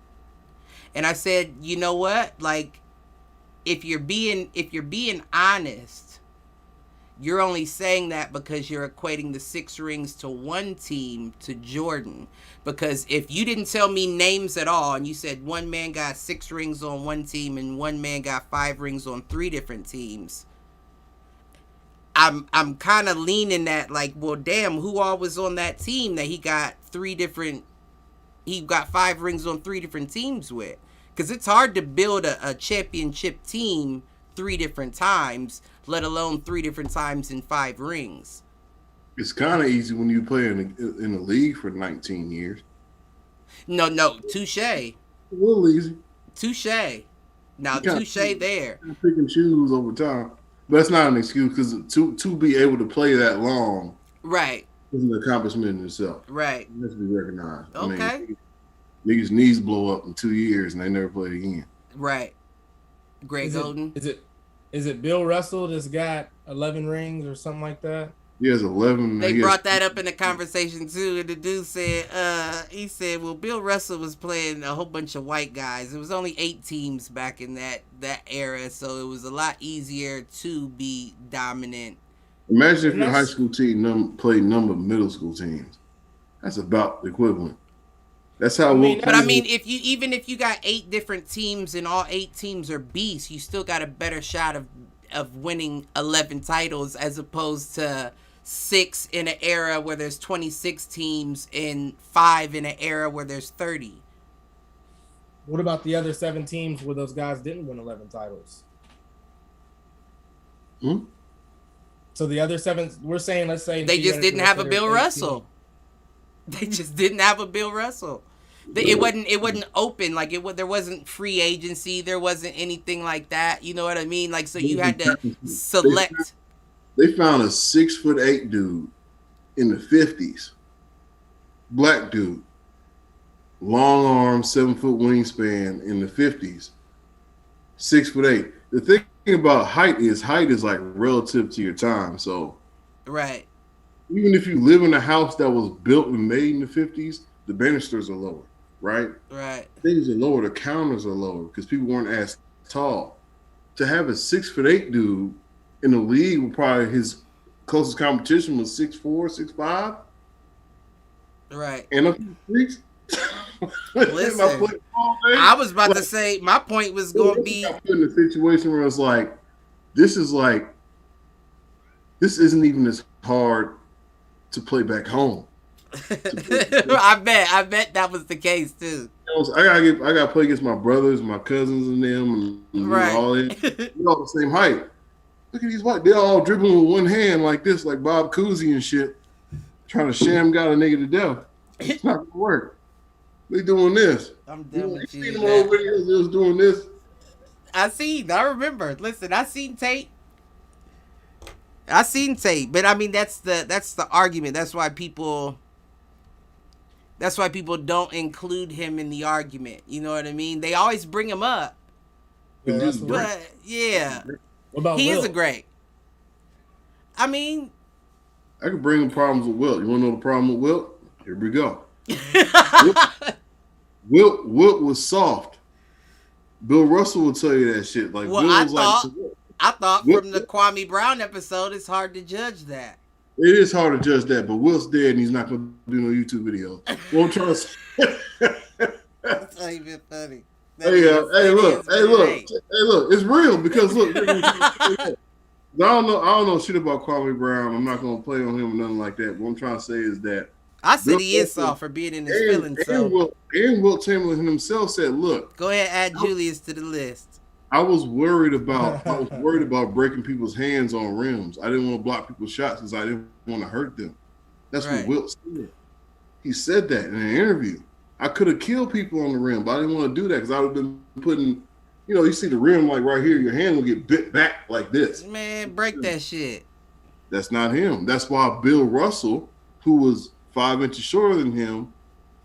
And I said, you know what? Like, if you're being honest, you're only saying that because you're equating the 6 rings to one team to Jordan. Because if you didn't tell me names at all, and you said one man got 6 rings on one team and one man got 5 rings on 3 different teams, I'm kind of leaning that, like, well, damn, who all was on that team that he got 5 rings on 3 different teams with? Because it's hard to build a championship team 3 different times, let alone 3 different times in 5 rings.
It's kind of easy when you play in the league for 19 years.
No, touche.
A little easy.
Touche. Now, touche there.
Pick and choose over time. But that's not an excuse, because to be able to play that long,
right,
is an accomplishment in itself.
Right.
It has to be recognized.
Okay.
I mean, niggas' knees blow up in 2 years and they never play again.
Right. Greg Oden.
Is it Bill Russell that's got 11 rings or something like that?
He has 11.
They brought that up in the conversation too, and the dude said, he said, well, Bill Russell was playing a whole bunch of white guys. It was only 8 teams back in that era, so it was a lot easier to be dominant.
Imagine if your high school team played number of middle school teams. That's about the equivalent. That's how.
If you got 8 different teams and all 8 teams are beasts, you still got a better shot of winning 11 titles as opposed to 6 in an era where there's 26 teams and 5 in an era where there's 30.
What about the other 7 teams where those guys didn't win 11 titles? So the other 7, we're saying, let's say
they just didn't have a Bill Russell. They just didn't have a Bill Russell. It wasn't open. Like there wasn't free agency. There wasn't anything like that. You know what I mean? Like so you had to select.
They found a 6'8" dude in the 50s, black dude, long arm, 7-foot wingspan in the 50s, 6'8". The thing about height is like relative to your time. So,
right.
Even if you live in a house that was built and made in the 50s, the banisters are lower, right?
Right.
Things are lower. The counters are lower because people weren't as tall. To have a 6'8" dude in the league, probably his closest competition was 6'4", 6'5".
Right.
And up in the streets.
Listen, I was about to say my point was going to be
put in a situation where it's like, this isn't even as hard to play back home.
I bet that was the case too.
I gotta play against my brothers, my cousins, and them, and
right.
We're all the same height. Look at these white; they're all dribbling with one hand like this, like Bob Cousy and shit, trying to sham got a nigga to death. It's not gonna work. They doing this.
I'm done with you.
Seen them old videos. They was doing this.
I remember. Listen, I seen tape. But I mean that's the argument. That's why people don't include him in the argument. You know what I mean? They always bring him up.
Yeah,
but yeah.
What about
he
Wilt?
is a great. I mean,
I could bring him problems with Wilt. You want to know the problem with Wilt? Here we go. Wilt was soft. Bill Russell will tell you that shit. Like,
well,
Bill
I thought
Wilt,
from the Kwame Brown episode, it's hard to judge that.
It is hard to judge that, but Wilt's dead and he's not going to do no YouTube videos. Well, I'm trying to say.
That's not even funny.
Look, it's real because look, I don't know shit about Kwame Brown. I'm not gonna play on him or nothing like that. What I'm trying to say is that
I said he is soft for being in his feelings.
And Wilt Chamberlain himself said, "Look,
go ahead, add Julius to the list."
I was worried about breaking people's hands on rims. I didn't want to block people's shots because I didn't want to hurt them. That's what Wilt said. He said that in an interview. I could have killed people on the rim, but I didn't want to do that because I would have been putting, you see the rim like right here, your hand will get bit back like this.
Man, break that shit.
That's not him. That's why Bill Russell, who was 5 inches shorter than him,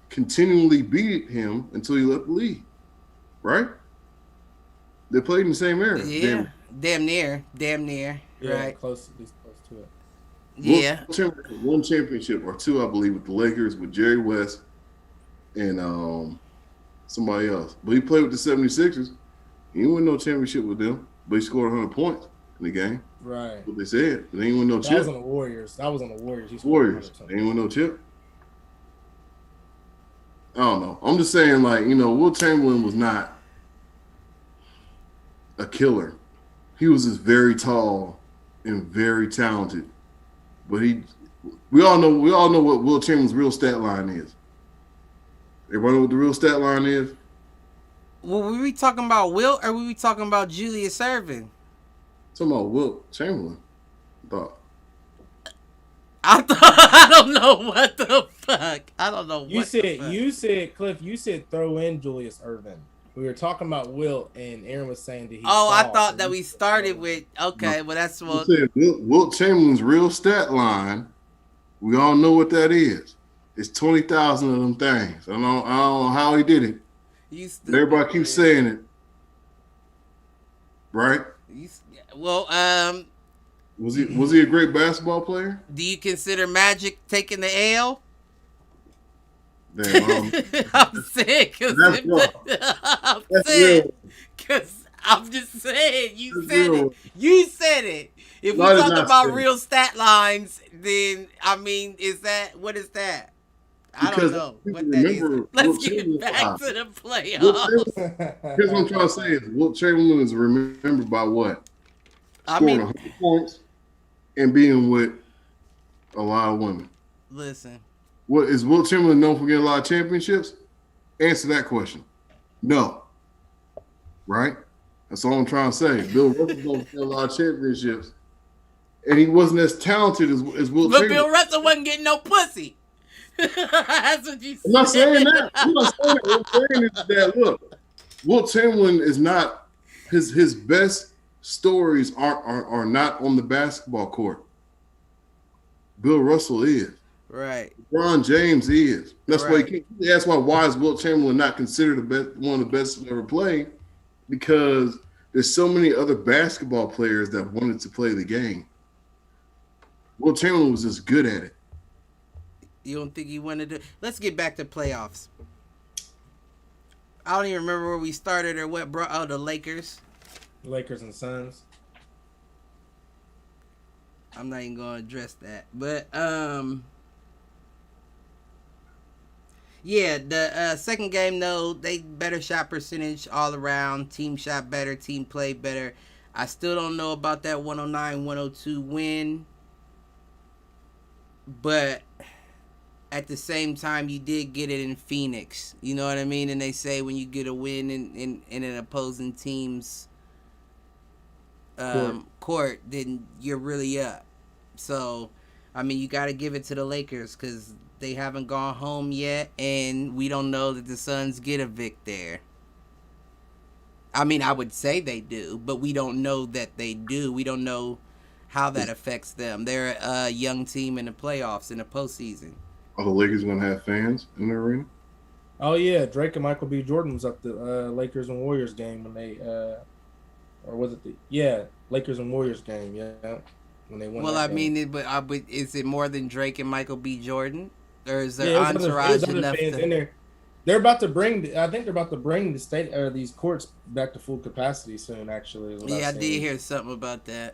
continually beat him until he left the league. Right? They played in the same area.
Yeah, damn near.
Yeah,
right.
Close to it.
Yeah.
One championship or two, I believe, with the Lakers with Jerry West and somebody else. But he played with the 76ers. He didn't win no championship with them, but he scored 100 points in the game.
Right.
That's what they said. But they didn't win no chip.
That was on the Warriors. He
Warriors. They didn't win no chip. I don't know. I'm just saying, like, Wilt Chamberlain was not a killer. He was just very tall and very talented. But we all know what Wilt Chamberlain's real stat line is. Everybody know what the real stat line is?
Well, were we talking about Wilt or were we talking about Julius Erving?
Talking about Wilt Chamberlain.
I don't know what the fuck. I don't know.
You said Cliff. You said throw in Julius Erving. We were talking about Wilt, and Aaron was saying that he.
I thought that we started with okay. Well, that's what.
Wilt Chamberlain's real stat line. We all know what that is. It's 20,000 of them things. I don't know how he did it. Everybody keeps saying it, right? Was he a great basketball player?
Do you consider Magic taking the L?
Damn,
I'm saying because I'm just saying you said it. If we talk about real stat lines, then I mean, what is that? I don't know what that is. Let's get back to the playoffs.
Here's what I'm trying to say is Wilt Chamberlain is remembered by what? Scoring 100 points and being with a lot of women.
Listen.
What is Wilt Chamberlain known for getting a lot of championships? Answer that question. No. Right? That's all I'm trying to say. Bill Russell known for getting a lot of championships. And he wasn't as talented as Wilt Chamberlain.
But Bill Russell wasn't getting no pussy. That's what you said.
I'm not saying that. I'm not saying that. What I'm saying is that look, Wilt Chamberlain is not his best stories are not on the basketball court. Bill Russell is.
Right.
LeBron James is. That's why
Right.
that's why is Wilt Chamberlain not considered one of the best to ever play? Because there's so many other basketball players that wanted to play the game. Wilt Chamberlain was just good at it.
You don't think he wanted to? Let's get back to playoffs. I don't even remember where we started or what brought. Oh, the Lakers.
Lakers and Suns.
I'm not even gonna address that, but yeah, the second game though, they better shot percentage all around. Team shot better, team played better. I still don't know about that 109-102 win, but at the same time, you did get it in Phoenix. You know what I mean? And they say when you get a win in an opposing team's court, then you're really up. So, I mean, you got to give it to the Lakers because they haven't gone home yet, and we don't know that the Suns get a Vic there. I mean, I would say they do, but we don't know that they do. We don't know how that affects them. They're a young team in the playoffs, in the postseason.
Are the Lakers going to have fans in the arena?
Oh yeah, Drake and Michael B. Jordan was at the Lakers and Warriors game when they, or was it Lakers and Warriors game? Yeah, when they won.
Well, I mean, but is it more than Drake and Michael B. Jordan, or is there entourage enough?
Fans in there. They're about to bring. I think they're about to bring the state or these courts back to full capacity soon. Actually,
yeah, I did hear something about that.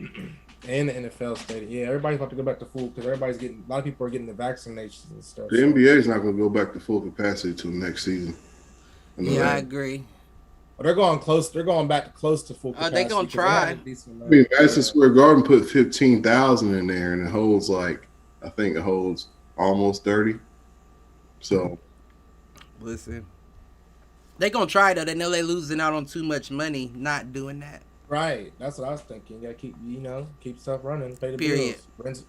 And the NFL stadium. Yeah, everybody's about to go back to full because everybody's getting. A lot of people are getting the vaccinations and stuff.
The NBA is not going to go back to full capacity till next season.
I agree.
But they're going close. They're going back to close to full capacity.
They're going to try.
I mean, Madison Square Garden put 15,000 in there, and it holds I think it holds almost 30. So,
listen, they're going to try though. They know they're losing out on too much money not doing that.
Right, that's what I was thinking. You gotta keep stuff running, pay the bills.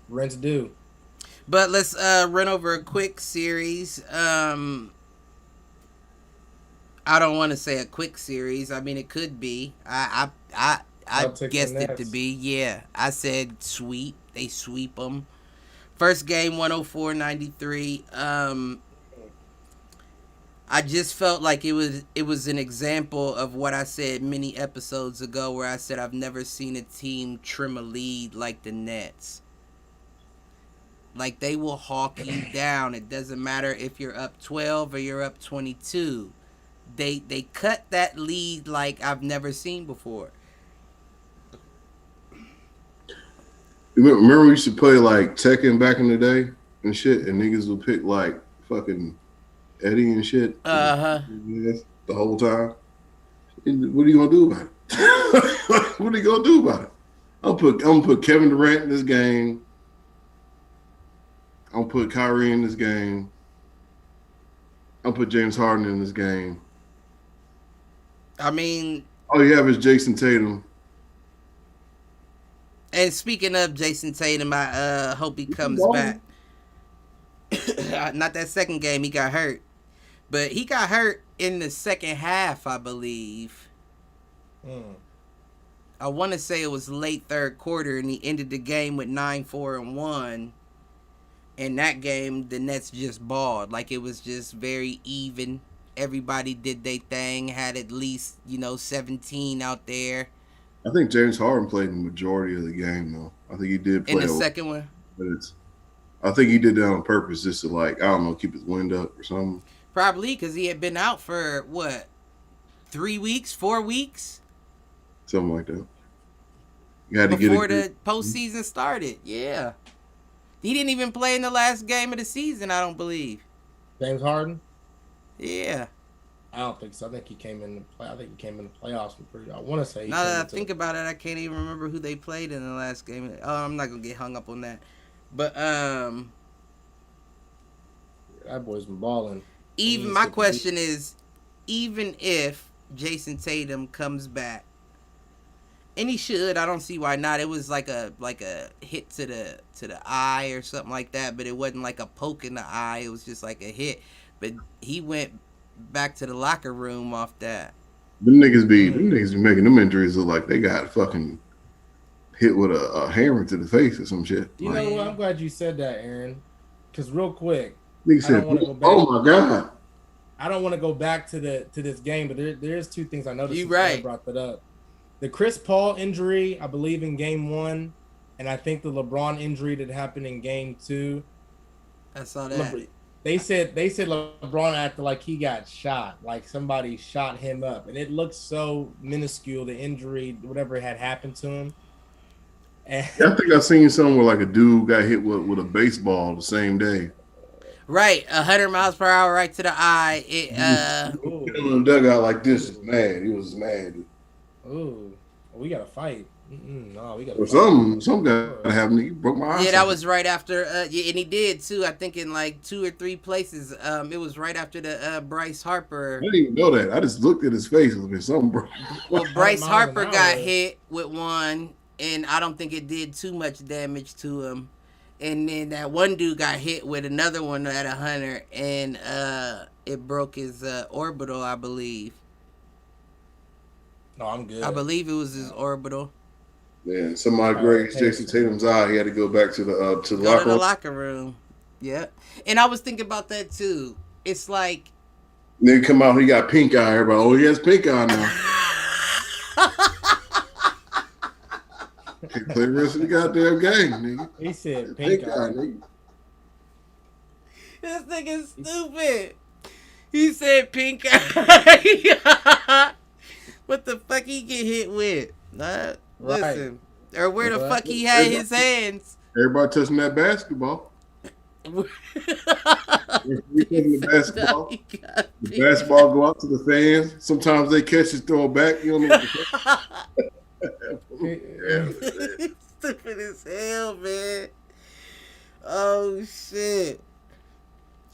Rent's due.
But let's run over a quick series. I don't want to say a quick series. I mean, it could be. I guessed it to be. Yeah, I said sweep. They sweep them. First game 104-93. I just felt like it was an example of what I said many episodes ago where I said I've never seen a team trim a lead like the Nets. Like, they will hawk you down. It doesn't matter if you're up 12 or you're up 22. They cut that lead like I've never seen before.
Remember we used to play like Tekken back in the day and shit, and niggas would pick like fucking Eddie and shit. The whole time. What are you gonna do about it? What are you gonna do about it? I'm gonna put Kevin Durant in this game. I'm gonna put Kyrie in this game. I'm gonna put James Harden in this game.
I mean,
all you have is Jason Tatum.
And speaking of Jason Tatum, I hope he comes back. Not that second game, he got hurt. But he got hurt in the second half, I believe. I want to say it was late third quarter, and he ended the game with 9-4-1. In that game, the Nets just balled. Like, it was just very even. Everybody did their thing, had at least, 17 out there.
I think James Harden played the majority of the game, though. I think he did play.
In the second one?
But I think he did that on purpose just to, keep his wind up or something.
Probably, because he had been out for, 3 weeks, 4 weeks?
Something like that. You had
Before the postseason started, yeah. He didn't even play in the last game of the season, I don't believe.
James Harden?
Yeah.
I don't think so. I think he came in the playoffs. I want to say.
Now that I think about it, I can't even remember who they played in the last game. Oh, I'm not gonna get hung up on that. But
that boy's been balling.
My question is, even if Jason Tatum comes back And he should. I don't see why not. It was like a hit to the eye or something like that, but it wasn't like a poke in the eye. It was just like a hit. But he went back to the locker room off that.
Them niggas be making them injuries look like they got fucking hit with a hammer to the face or some shit.
You know what? I'm glad you said that, Aaron. Because real quick,
Nigga said, "Oh my god."
I don't want to go back to this game, but there's two things I noticed.
You right.
I brought that up. The Chris Paul injury, I believe, in game 1, and I think the LeBron injury that happened in game 2.
I saw that.
They said LeBron acted like he got shot, like somebody shot him up, and it looked so minuscule, the injury, whatever had happened to him. And
I think I seen something where like a dude got hit with a baseball the same day.
Right, 100 miles per hour right to the eye. It
in the dugout like this is mad. He was mad.
Ooh, we gotta fight. No, we gotta.
Or some guy happened. He broke my eye.
Yeah, that was right after. Yeah, and he did too. I think in like 2 or 3 places. It was right after the Bryce Harper.
I didn't even know that. I just looked at his face. Something broke.
Well, Bryce Harper got hit with one, and I don't think it did too much damage to him. And then that one dude got hit with another one at 100, and it broke his orbital, I believe.
No, I'm good.
I believe it was his orbital.
Yeah, somebody grazed Jason Tatum's eye. He had to go back to the
locker room. Yeah, and I was thinking about that too. It's like
nigga come out, he got pink eye. Everybody, oh, he has pink eye now. Play the rest of the goddamn game, nigga.
He said pink eye, nigga.
This nigga's stupid. He said pink eye. What the fuck he get hit with? Listen. Or where the fuck he had his hands.
Everybody touching that basketball. The basketball go out to the fans. Sometimes they catch it, throw it back. You don't know what
Stupid as hell, man. Oh shit.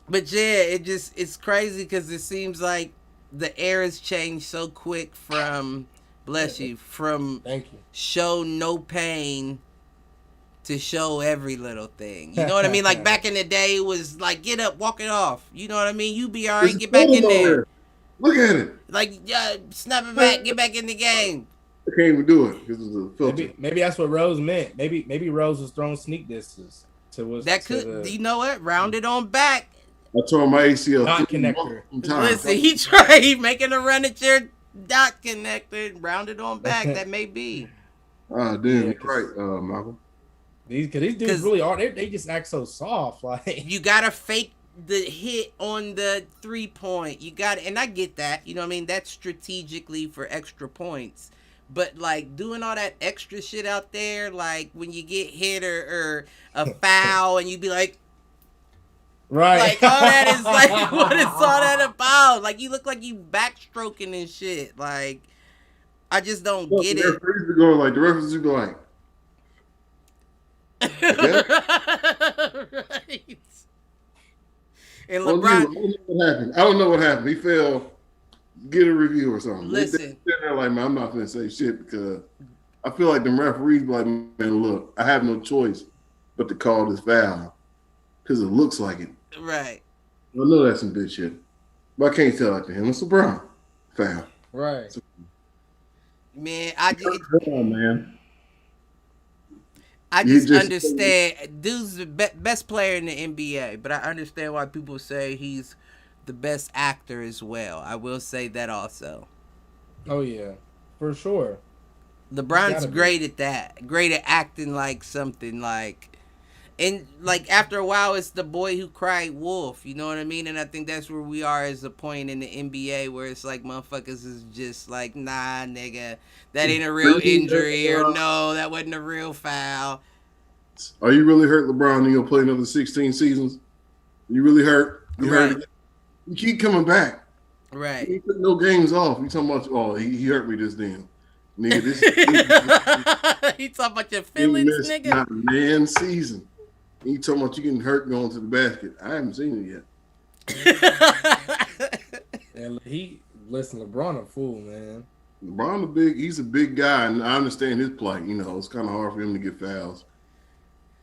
But yeah, it's crazy because it seems like the air has changed so quick from from show no pain to show every little thing. You know what I mean? Like back in the day, it was like, get up, walk it off. You know what I mean? You be all right, get back in there.
Look at it.
Like, snap it back, get back in the game.
I can't even do it because it's a filter.
Maybe that's what Rose meant. Maybe Rose was throwing sneak disses to us.
That could, you know what? Round it on back.
I tore my ACL.
Dot connector.
Listen, he tried making a run at your dot connector. Round it on back. That may be.
Ah, damn, you're right, Malcolm.
These dudes really are. They just act so soft. Like
you gotta fake the hit on the 3-point. You got, and I get that. You know what I mean? That's strategically for extra points. But like doing all that extra shit out there, like when you get hit or a foul, and you be like,
right,
like all that is like, what is all that about? Like you look like you backstroking and shit. Like I just don't get it.
The referees are going like yeah.
Right. And LeBron,
I don't know what happened. He fell. Get a review or something.
Listen,
they're like, man, I'm not gonna say shit because I feel like the referees be like, man, look, I have no choice but to call this foul because it looks like it.
Right.
I know that's some bitch shit, but I can't tell it to him. It's LeBron foul.
Right.
So,
man, I just understand. Dude's the best player in the NBA, but I understand why people say he's the best actor as well. I will say that also.
Oh yeah, for sure.
LeBron's great at that. Great at acting like something like, and like after a while, it's the boy who cried wolf. You know what I mean? And I think that's where we are as a point in the NBA where it's like motherfuckers is just like, nah, nigga, that ain't a real injury, or no, that wasn't a real foul.
Are you really hurt, LeBron? And you'll play another 16 seasons? You really hurt? You hurt again? You keep coming back.
Right.
He took no games off. You talking about, oh, he hurt me this damn. Nigga, this
he talking about your feelings, nigga.
Not a man season. You talking about you getting hurt going to the basket. I haven't seen it
yet. And LeBron a fool, man.
LeBron he's a big guy, and I understand his plight. You know, it's kind of hard for him to get fouls.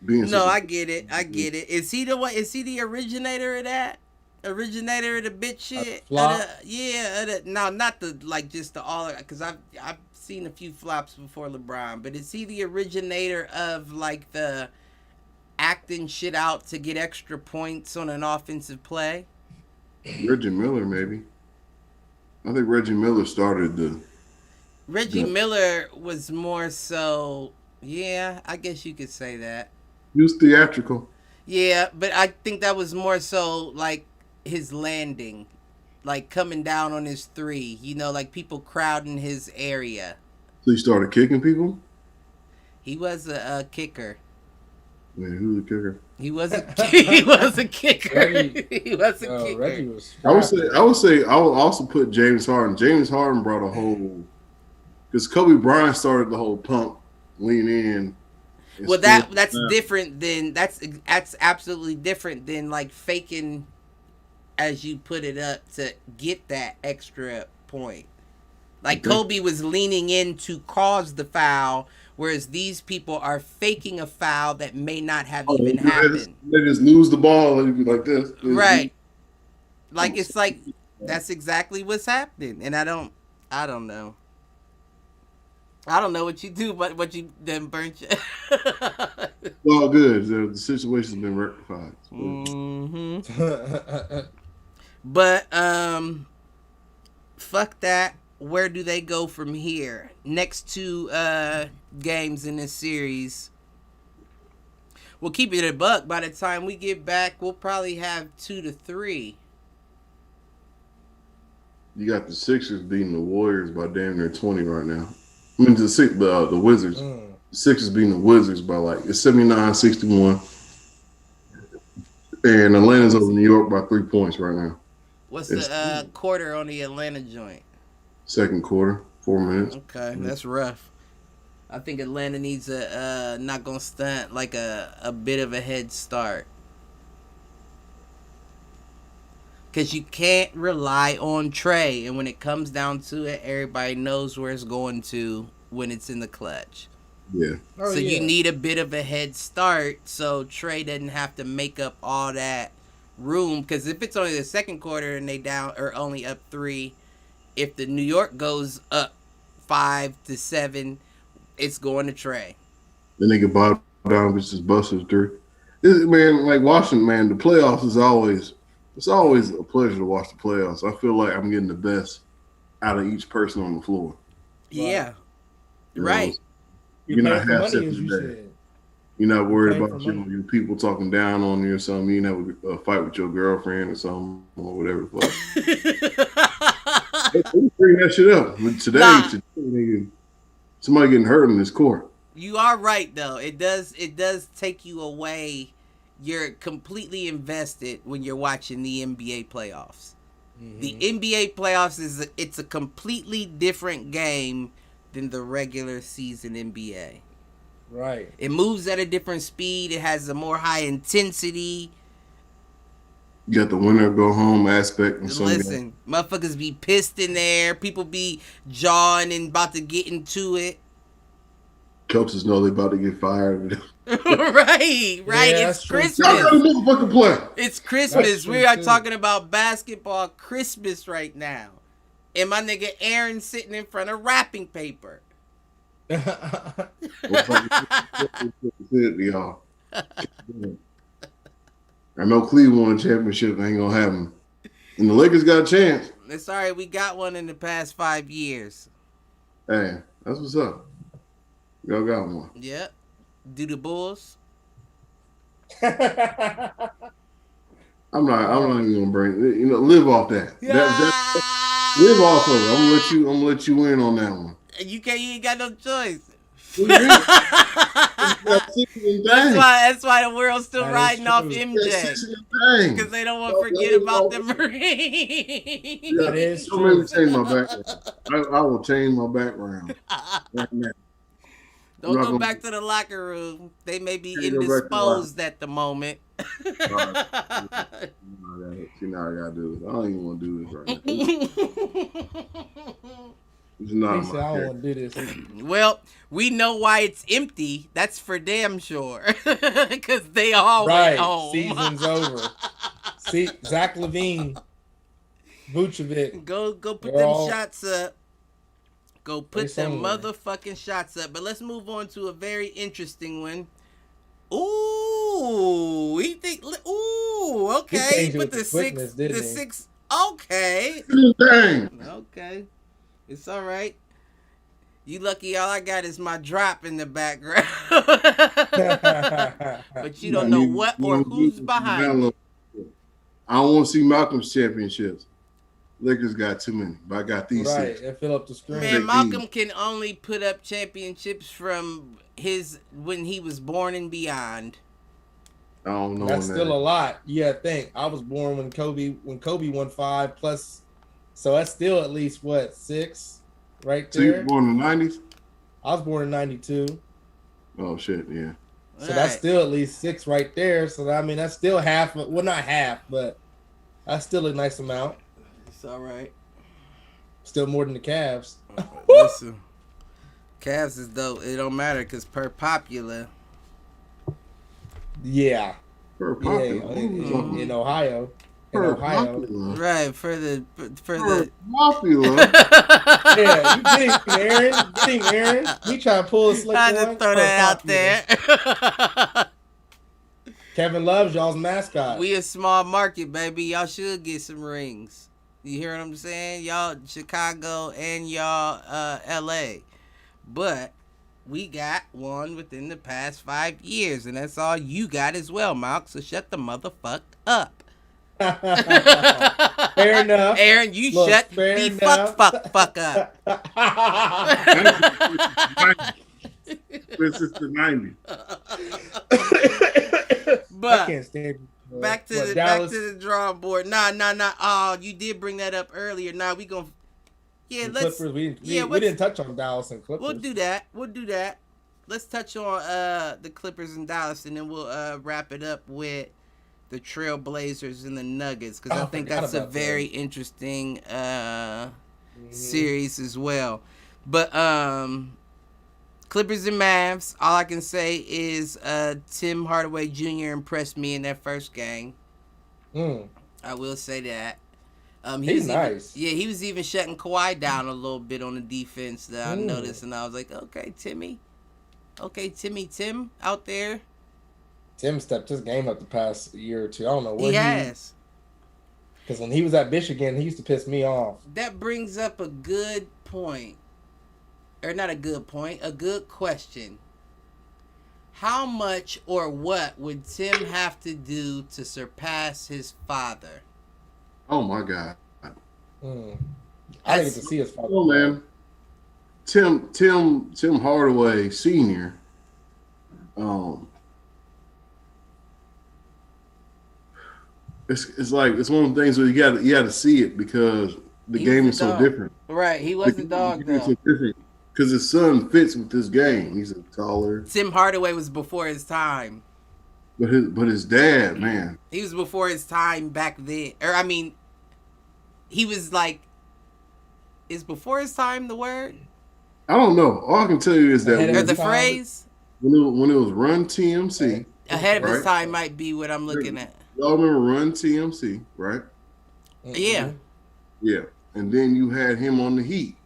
No, I get it. I get it. Is he the one? Is he the originator of that? Originator of the bitch shit?
Flop?
No, not the like just the all. Because I've seen a few flops before LeBron, but is he the originator of like the acting shit out to get extra points on an offensive play?
Reggie Miller, maybe. I think Reggie Miller started the.
Reggie Miller was more so. Yeah, I guess you could say that.
He was theatrical.
Yeah, but I think that was more so like his landing, like coming down on his three. You know, like people crowding his area.
So he started kicking people?
He was a kicker.
Man, who's the kicker?
He was a he was a kicker. He was a kicker.
Reggie was
I would also put James Harden. James Harden brought a whole because Kobe Bryant started the whole pump, lean in.
Well, that's different than that's absolutely different than like faking, as you put it up to get that extra point. Like Kobe was leaning in to cause the foul, whereas these people are faking a foul that may not have even happened.
They just lose the ball like this,
right? Like it's like that's exactly what's happening, and I don't know. I don't know what you do, but what you then burnt you.
Well, good. The situation's been rectified.
Mm-hmm. But fuck that. Where do they go from here? Next two games in this series. We'll keep it a buck. By the time we get back, we'll probably have 2 to 3.
You got the Sixers beating the Warriors by damn near 20 right now. I mean, the Wizards. The Sixers beating the Wizards by it's 79-61. And Atlanta's over New York by 3 points right now.
What's the quarter on the Atlanta joint?
Second quarter, 4 minutes.
Okay, that's rough. I think Atlanta needs not gonna stunt, like a bit of a head start. Because you can't rely on Trey. And when it comes down to it, everybody knows where it's going to when it's in the clutch.
Yeah.
You need a bit of a head start so Trey doesn't have to make up all that room. Because if it's only the second quarter and they down or only up 3, if the New York goes up 5 to 7, it's going to Trey.
Then they can bottom down with just Buster's 3. Man, like Washington, man, the playoffs is always... It's always a pleasure to watch the playoffs. I feel like I'm getting the best out of each person on the floor.
Yeah. Right.
You're not half set today. You're not worried about your people talking down on you or something. You have a fight with your girlfriend or something or whatever. They bring that shit up. But today, somebody getting hurt in this court.
You are right, though. It does take you away. You're completely invested when you're watching the NBA playoffs. Mm-hmm. The NBA playoffs it's a completely different game than the regular season NBA.
Right.
It moves at a different speed. It has a more high intensity.
You got the winner go home aspect.
Listen, motherfuckers be pissed in there. People be jawing and about to get into it.
Coaches know they're about to get fired.
right.
Yeah,
it's Christmas.
Y'all got a motherfucking play.
It's Christmas. We are talking about basketball Christmas right now. And my nigga Aaron sitting in front of wrapping paper.
Y'all. I know Cleveland won a championship. Ain't gonna happen. And the Lakers got a chance.
It's all right. We got one in the past 5 years.
Hey, that's what's up. Y'all got one.
Yep. Do the Bulls?
I'm not even gonna bring. Live off that. Live off of it. I'm gonna let you in on that one.
You ain't got no choice.
That's
why the world's still riding off MJ. Because they don't want to forget about the Marines.
That is true.
Don't make me change my background. I will change my background right now.
Don't go back to the locker room. They may be indisposed at the moment.
You know I gotta do this. I don't even want to do this right now. It's not
He
my
said, "I don't
character.
want to do this."
Well, we know why it's empty. That's for damn sure. Because they all went
Right,
home.
season's over. See, Zach Levine, Vucevic,
Go put
they're
them
all
shots up. Go
they
put them
somewhere.
motherfucking shots up. But let's move on to a very interesting one. Ooh, we think. Ooh,
He
okay.
changed it
Put
with the quickness, didn't he?
six. Okay,
Dang.
okay. It's all right. You lucky. All I got is my drop in the background. But you don't know what or who's behind it.
I don't want to see Malcolm's championships. Lakers got too many, but I got these
Right,
six.
and fill up the screen.
Man,
Big
Malcolm
D.
can only put up championships from his when he was born and beyond.
I don't know.
That's
when
still
that
a lot. Yeah, think I was born when Kobe won 5 plus, so that's still at least what 6, right
So you
there.
were born in the 90s?
I was born in '92,
Oh shit, yeah.
so that's still at least 6 right there. So I mean, that's still half. Well, not half, but that's still a nice amount.
It's all right.
Still more than the Cavs.
Listen, Cavs is dope. It don't matter because per popular.
Yeah,
Per
yeah,
popular.
in Ohio,
Per popular.
Right for the
Per popular.
Yeah, you get him, Aaron. He trying to pull a slick
I
one.
had to throw
Per
that out
popular.
there.
Kevin Love's y'all's mascot.
We a small market, baby. Y'all should get some rings. You hear what I'm saying? Y'all Chicago and y'all LA. But we got one within the past 5 years, and that's all you got as well, Malk. So shut the motherfuck up.
Fair enough.
Aaron, you
Look,
shut
fair
the
enough.
fuck up.
This is the 90s.
I
But
can't stand you.
back to
What,
the
Dallas?
back to the drawing board. Nah. Oh, you did bring that up earlier. Nah, we gonna
The
let's
Clippers. We
let's-
didn't touch on Dallas and Clippers.
We'll do that. Let's touch on the Clippers and Dallas, and then we'll wrap it up with the Trailblazers and the Nuggets, because I think
forgot
that's a
about
very
those.
interesting series as well. But Clippers and Mavs, all I can say is Tim Hardaway Jr. impressed me in that first game.
Mm.
I will say that.
He's nice.
He was even shutting Kawhi down a little bit on the defense that I noticed, and I was like, okay, Tim out there.
Tim stepped his game up the past year or two. I don't know what
He has.
Because when he was at Michigan, he used to piss me off.
That brings up a good point. Or not a good point, a good question. How much or what would Tim have to do to surpass his father?
Oh my God.
Mm. I didn't get to see his father.
Oh man. Tim Hardaway Sr. It's like it's one of the things where you got to see it because the game is so different.
Right, he was a dog though.
Because his son fits with this game. He's a taller.
Tim Hardaway was before his time.
But his dad, man.
He was before his time back then. Or I mean, he was like, is before his time the word?
I don't know. All I can tell you is that
Ahead of
Or
his
the
time.
phrase?
when it was Run TMC,
Ahead of his
Right.
time might be what I'm looking at.
y'all remember Run TMC, right?
Mm-mm.
Yeah.
Yeah. And then you had him on the Heat,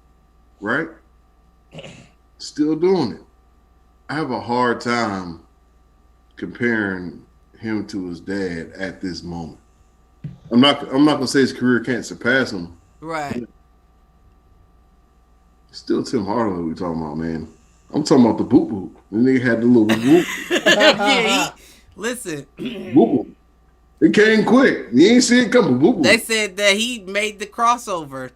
right? Still doing it. I have a hard time comparing him to his dad at this moment. I'm not gonna say his career can't surpass him.
Right.
Still Tim Hardaway we talking about, man. I'm talking about the boop boop. The nigga had the little whoop
Yeah, listen,
boop boop. It came quick. You ain't see it coming. Boop boop.
they said that he made the crossover.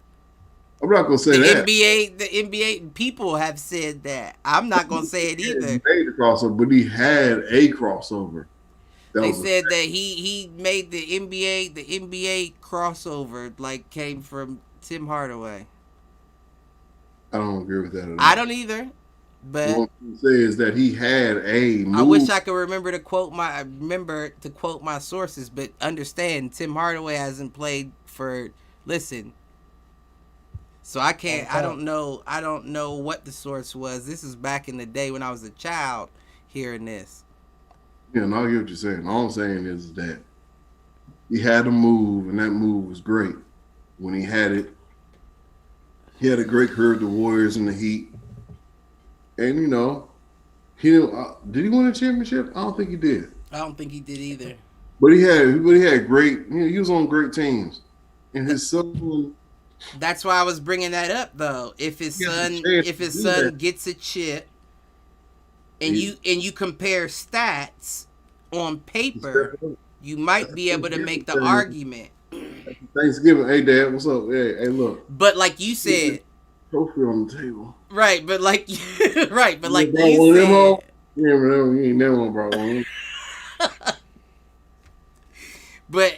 I'm not gonna say
The
that.
NBA people have said that. I'm not gonna say it
He
either.
made the crossover, but he had a crossover. That
They
was a
said
fact.
that he made the NBA crossover like came from Tim Hardaway.
I don't agree with that at all.
I don't either, but
What I'm gonna say is that he had a move.
I wish I could remember to quote my sources, but understand Tim Hardaway hasn't played for. Listen, So I can't. I don't know. I don't know what the source was. This is back in the day when I was a child hearing this.
Yeah, and I get what you're saying. All I'm saying is that he had a move, and that move was great. When he had it, he had a great career with the Warriors and the Heat. And he did he win a championship? I don't think he did.
I don't think he did either.
But he had great. He was on great teams, and his son.
That's why I was bringing that up, though. If his son gets a chip, and you compare stats on paper, you might be able to make the argument.
Thanksgiving, hey Dad, what's up? Hey, look.
But like you said,
trophy on the table.
Right, but like you said,
you ain't never one brought one.
But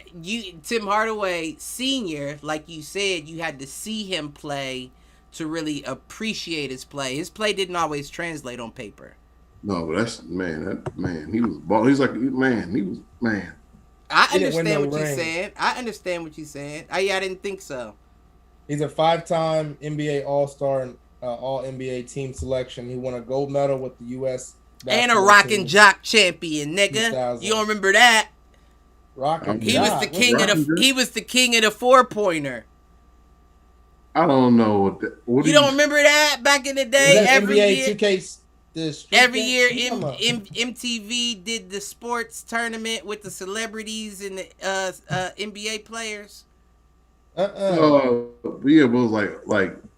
Tim Hardaway Sr., like you said, you had to see him play to really appreciate his play. His play didn't always translate on paper.
No, but he was ball. He's like, he was.
I understand what you're saying. I didn't think so.
He's a 5-time NBA All-Star and All NBA team selection. He won a gold medal with the U.S.
and a Rock and Jock champion, nigga. You don't remember that? He was the king of the. He was the king of the 4-pointer.
I don't know what
you don't remember that back in the day. Every
NBA
year,
2K.
Every year, MTV did the sports tournament with the celebrities and the NBA players.
Yeah, but it was like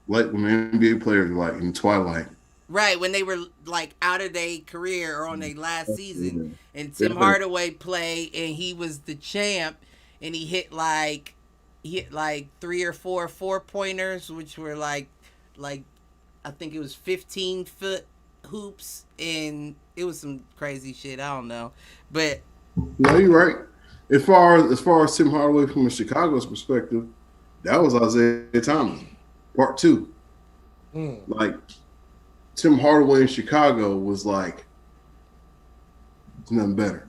when NBA players were like in Twilight.
Right, when they were like out of their career or on their last season, and Tim Hardaway played, and he was the champ, and he hit like 3 or 4 4-pointers, which were like I think it was 15-foot hoops, and it was some crazy shit. I don't know, but
no, you're right. As far as Tim Hardaway from a Chicago's perspective, that was Isaiah Thomas, part 2. Like. Tim Hardaway in Chicago was like nothing better.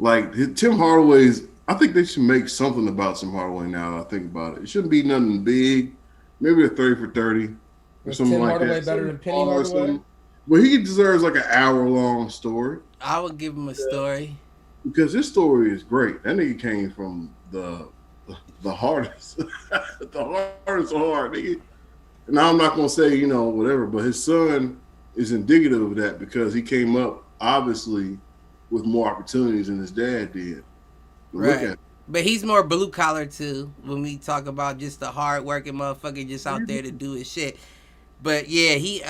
Like Tim Hardaway's, I think they should make something about Tim Hardaway now that I think about it. It shouldn't be nothing big. Maybe a 30 for 30 or something like
Hardaway
that.
Better than Penny Hardaway?
But he deserves like an hour-long story.
I would give him a story.
Because his story is great. That nigga came from the hardest. The hardest hard, nigga. Now I'm not gonna say whatever, but his son is indicative of that because he came up obviously with more opportunities than his dad did.
Right, but he's more blue collar too. When we talk about just the hard working motherfucker just out there to do his shit. But yeah, he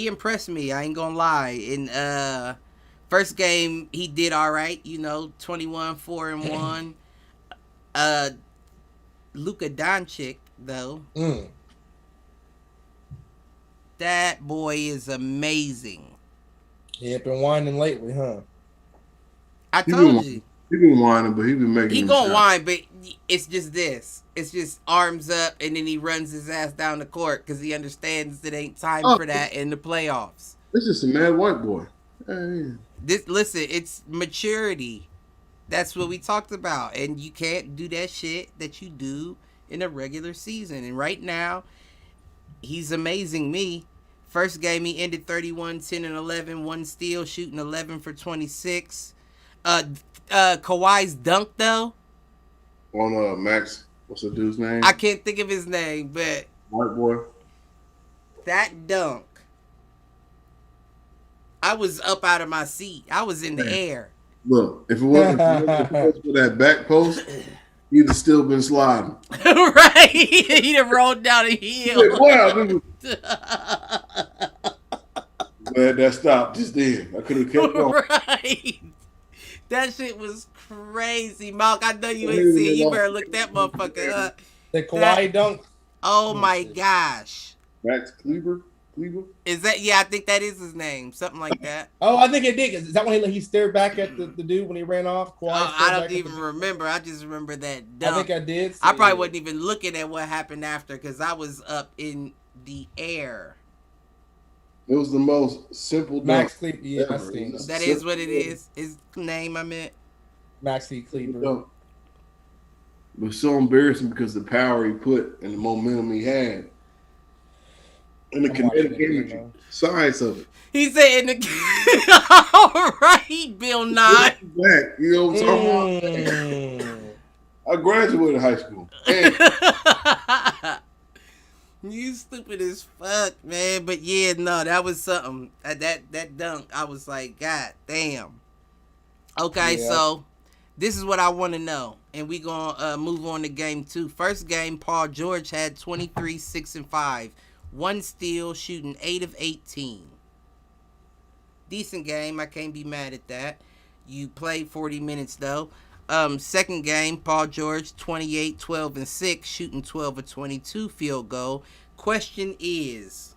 impressed me. I ain't gonna lie. In first game he did all right. 21, 4 and 1. Luka Doncic, though, that boy is amazing.
He ain't been whining lately, huh?
I told you.
He been whining, but he been making.
He gonna whine, but it's just this. It's just arms up, and then he runs his ass down the court because he understands it ain't time for that in the playoffs.
This is a mad white boy. Hey.
Listen, it's maturity. That's what we talked about. And you can't do that shit that you do in a regular season. And right now, he's amazing me. First game, he ended 31, 10, and 11. 1 steal, shooting 11 for 26. Kawhi's dunk, though.
On Max, what's the dude's name?
I can't think of his name, but...
White boy.
That dunk. I was up out of my seat. I was in the air.
Look, if it wasn't for that back post, he'd have still been sliding.
Right. He'd have rolled down a hill.
Wow. Glad that stopped just then. I could have kept going.
Right. That shit was crazy. Malk, I know you ain't seen it. You better look that motherfucker up.
The Kawhi dunk.
Oh my gosh.
Max Kleber?
Is that? Yeah, I think that is his name. Something like that.
Oh, I think it did. Is that when he stared back at the dude when he ran off?
I don't even remember. I just remember that dunk.
I think I did.
I probably wasn't even looking at what happened after because I was up in the air.
It was the most simple
Max Kleber. Yeah, I seen
it. That is what it is. His name, I meant.
Maxi Kleber.
It was so embarrassing because the power he put and the momentum he had and the kinetic energy, size of it.
He said in the all right, Bill Nye.
Back, you know what I'm talking about? I graduated high school.
You stupid as fuck, man. But yeah, no, that was something. That dunk, I was like, God damn. Okay, so this is what I want to know. And we going to move on to game 2. First game, Paul George had 23, 6, and 5. 1 steal, shooting 8 of 18. Decent game. I can't be mad at that. You played 40 minutes, though. Second game, Paul George, 28, 12, and 6, shooting 12 of 22, field goal. Question is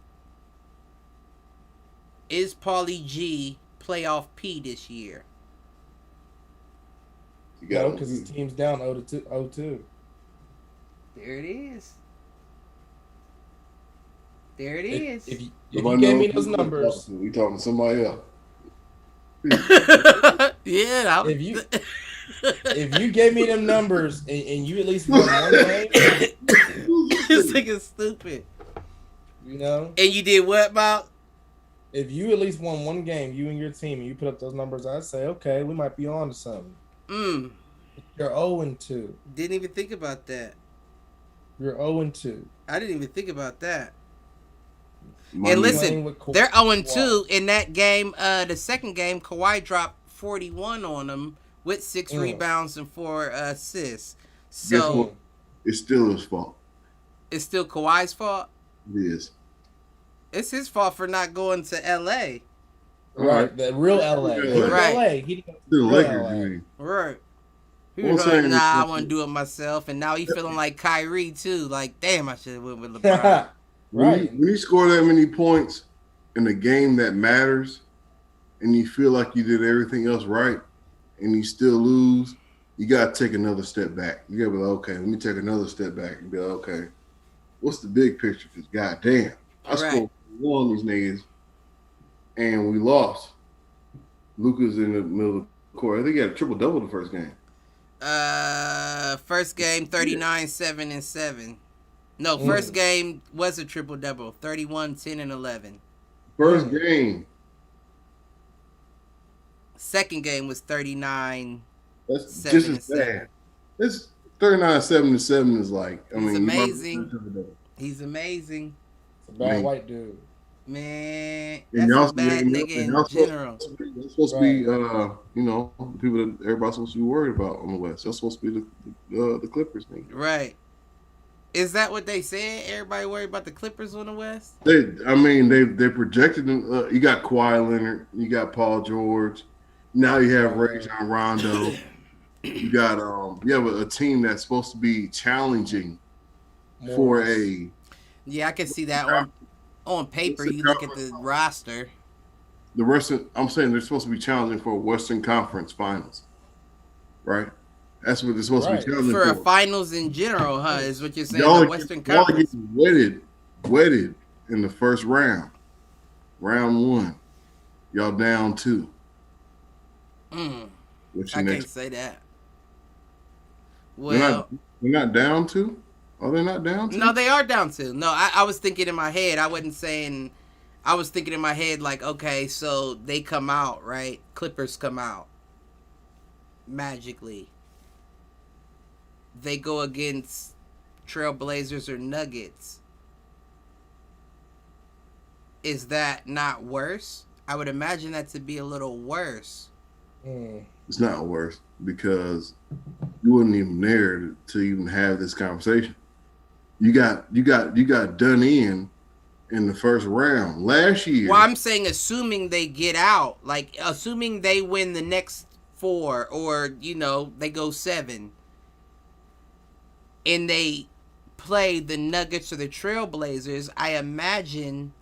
Paulie G playoff P this year?
No, because his team's down 0-2.
There it is. There it is.
If you gave me those numbers,
we talking to somebody else.
Yeah.
If you gave me them numbers and you at least won one game,
this nigga's stupid.
You know.
And you did what, Bob?
If you at least won one game, you and your team, and you put up those numbers, I'd say, okay, we might be on to something. You're 0-2.
Didn't even think about that.
You're 0-2.
I didn't even think about that.
Money.
And listen, they're 0-2 in that game. The second game, Kawhi dropped 41 on them with 6 rebounds and 4 assists. So
it's still his fault.
It's still Kawhi's fault?
It is.
It's his fault for not going to L.A.
Right, the real LA.
Right.
LA. He didn't
the
go to
Lakers.
Right. He was like, I want to do it myself. And now he feeling like Kyrie, too. Like, damn, I should have went with LeBron.
Right. When you score that many points in a game that matters and you feel like you did everything else right and you still lose, you got to take another step back. You got to be like, okay, let me take another step back and be like, okay, what's the big picture? Because, goddamn, I scored one of these niggas and we lost. Luka's in the middle of the court. I think he had a triple-double the first game.
First game, 39, 7, and 7. No, first game was a triple-double, 31, 10, and 11.
First game.
Second game was 39,
That's
7,
just
and
as
7.
bad. It's 39, 7, and 7 is like,
He's amazing. He's amazing.
It's a bad white dude.
Man, that's a bad nigga in general.
That's supposed to be, you know, people that everybody's supposed to be worried about on the West. That's supposed to be the Clippers thing.
Right. Is that what they said? Everybody worried about the Clippers on the West?
They projected them. You got Kawhi Leonard. You got Paul George. Now you have Rajon Rondo. You got you have a team that's supposed to be challenging for a.
Yeah, I can see that on paper. You look at the roster.
I'm saying they're supposed to be challenging for a Western Conference Finals, right? That's what they're supposed to be challenging
for. For a finals in general, huh? Is what you're saying? The Western Conference.
Y'all get wedded in the first round. Round 1, y'all down 2.
I can't say that.
Well, they're not down 2. Are they not down 2?
No, they are down 2. No, I was thinking in my head. I wasn't saying. I was thinking in my head like, okay, so they come out, right? Clippers come out magically. They go against Trailblazers or Nuggets. Is that not worse? I would imagine that to be a little worse.
It's not worse because you wasn't even there to even have this conversation. You got done in the first round last year.
Well, I'm saying assuming they get out, like assuming they win the next 4 or, you know, they go 7 and they play the Nuggets or the Trailblazers, I imagine,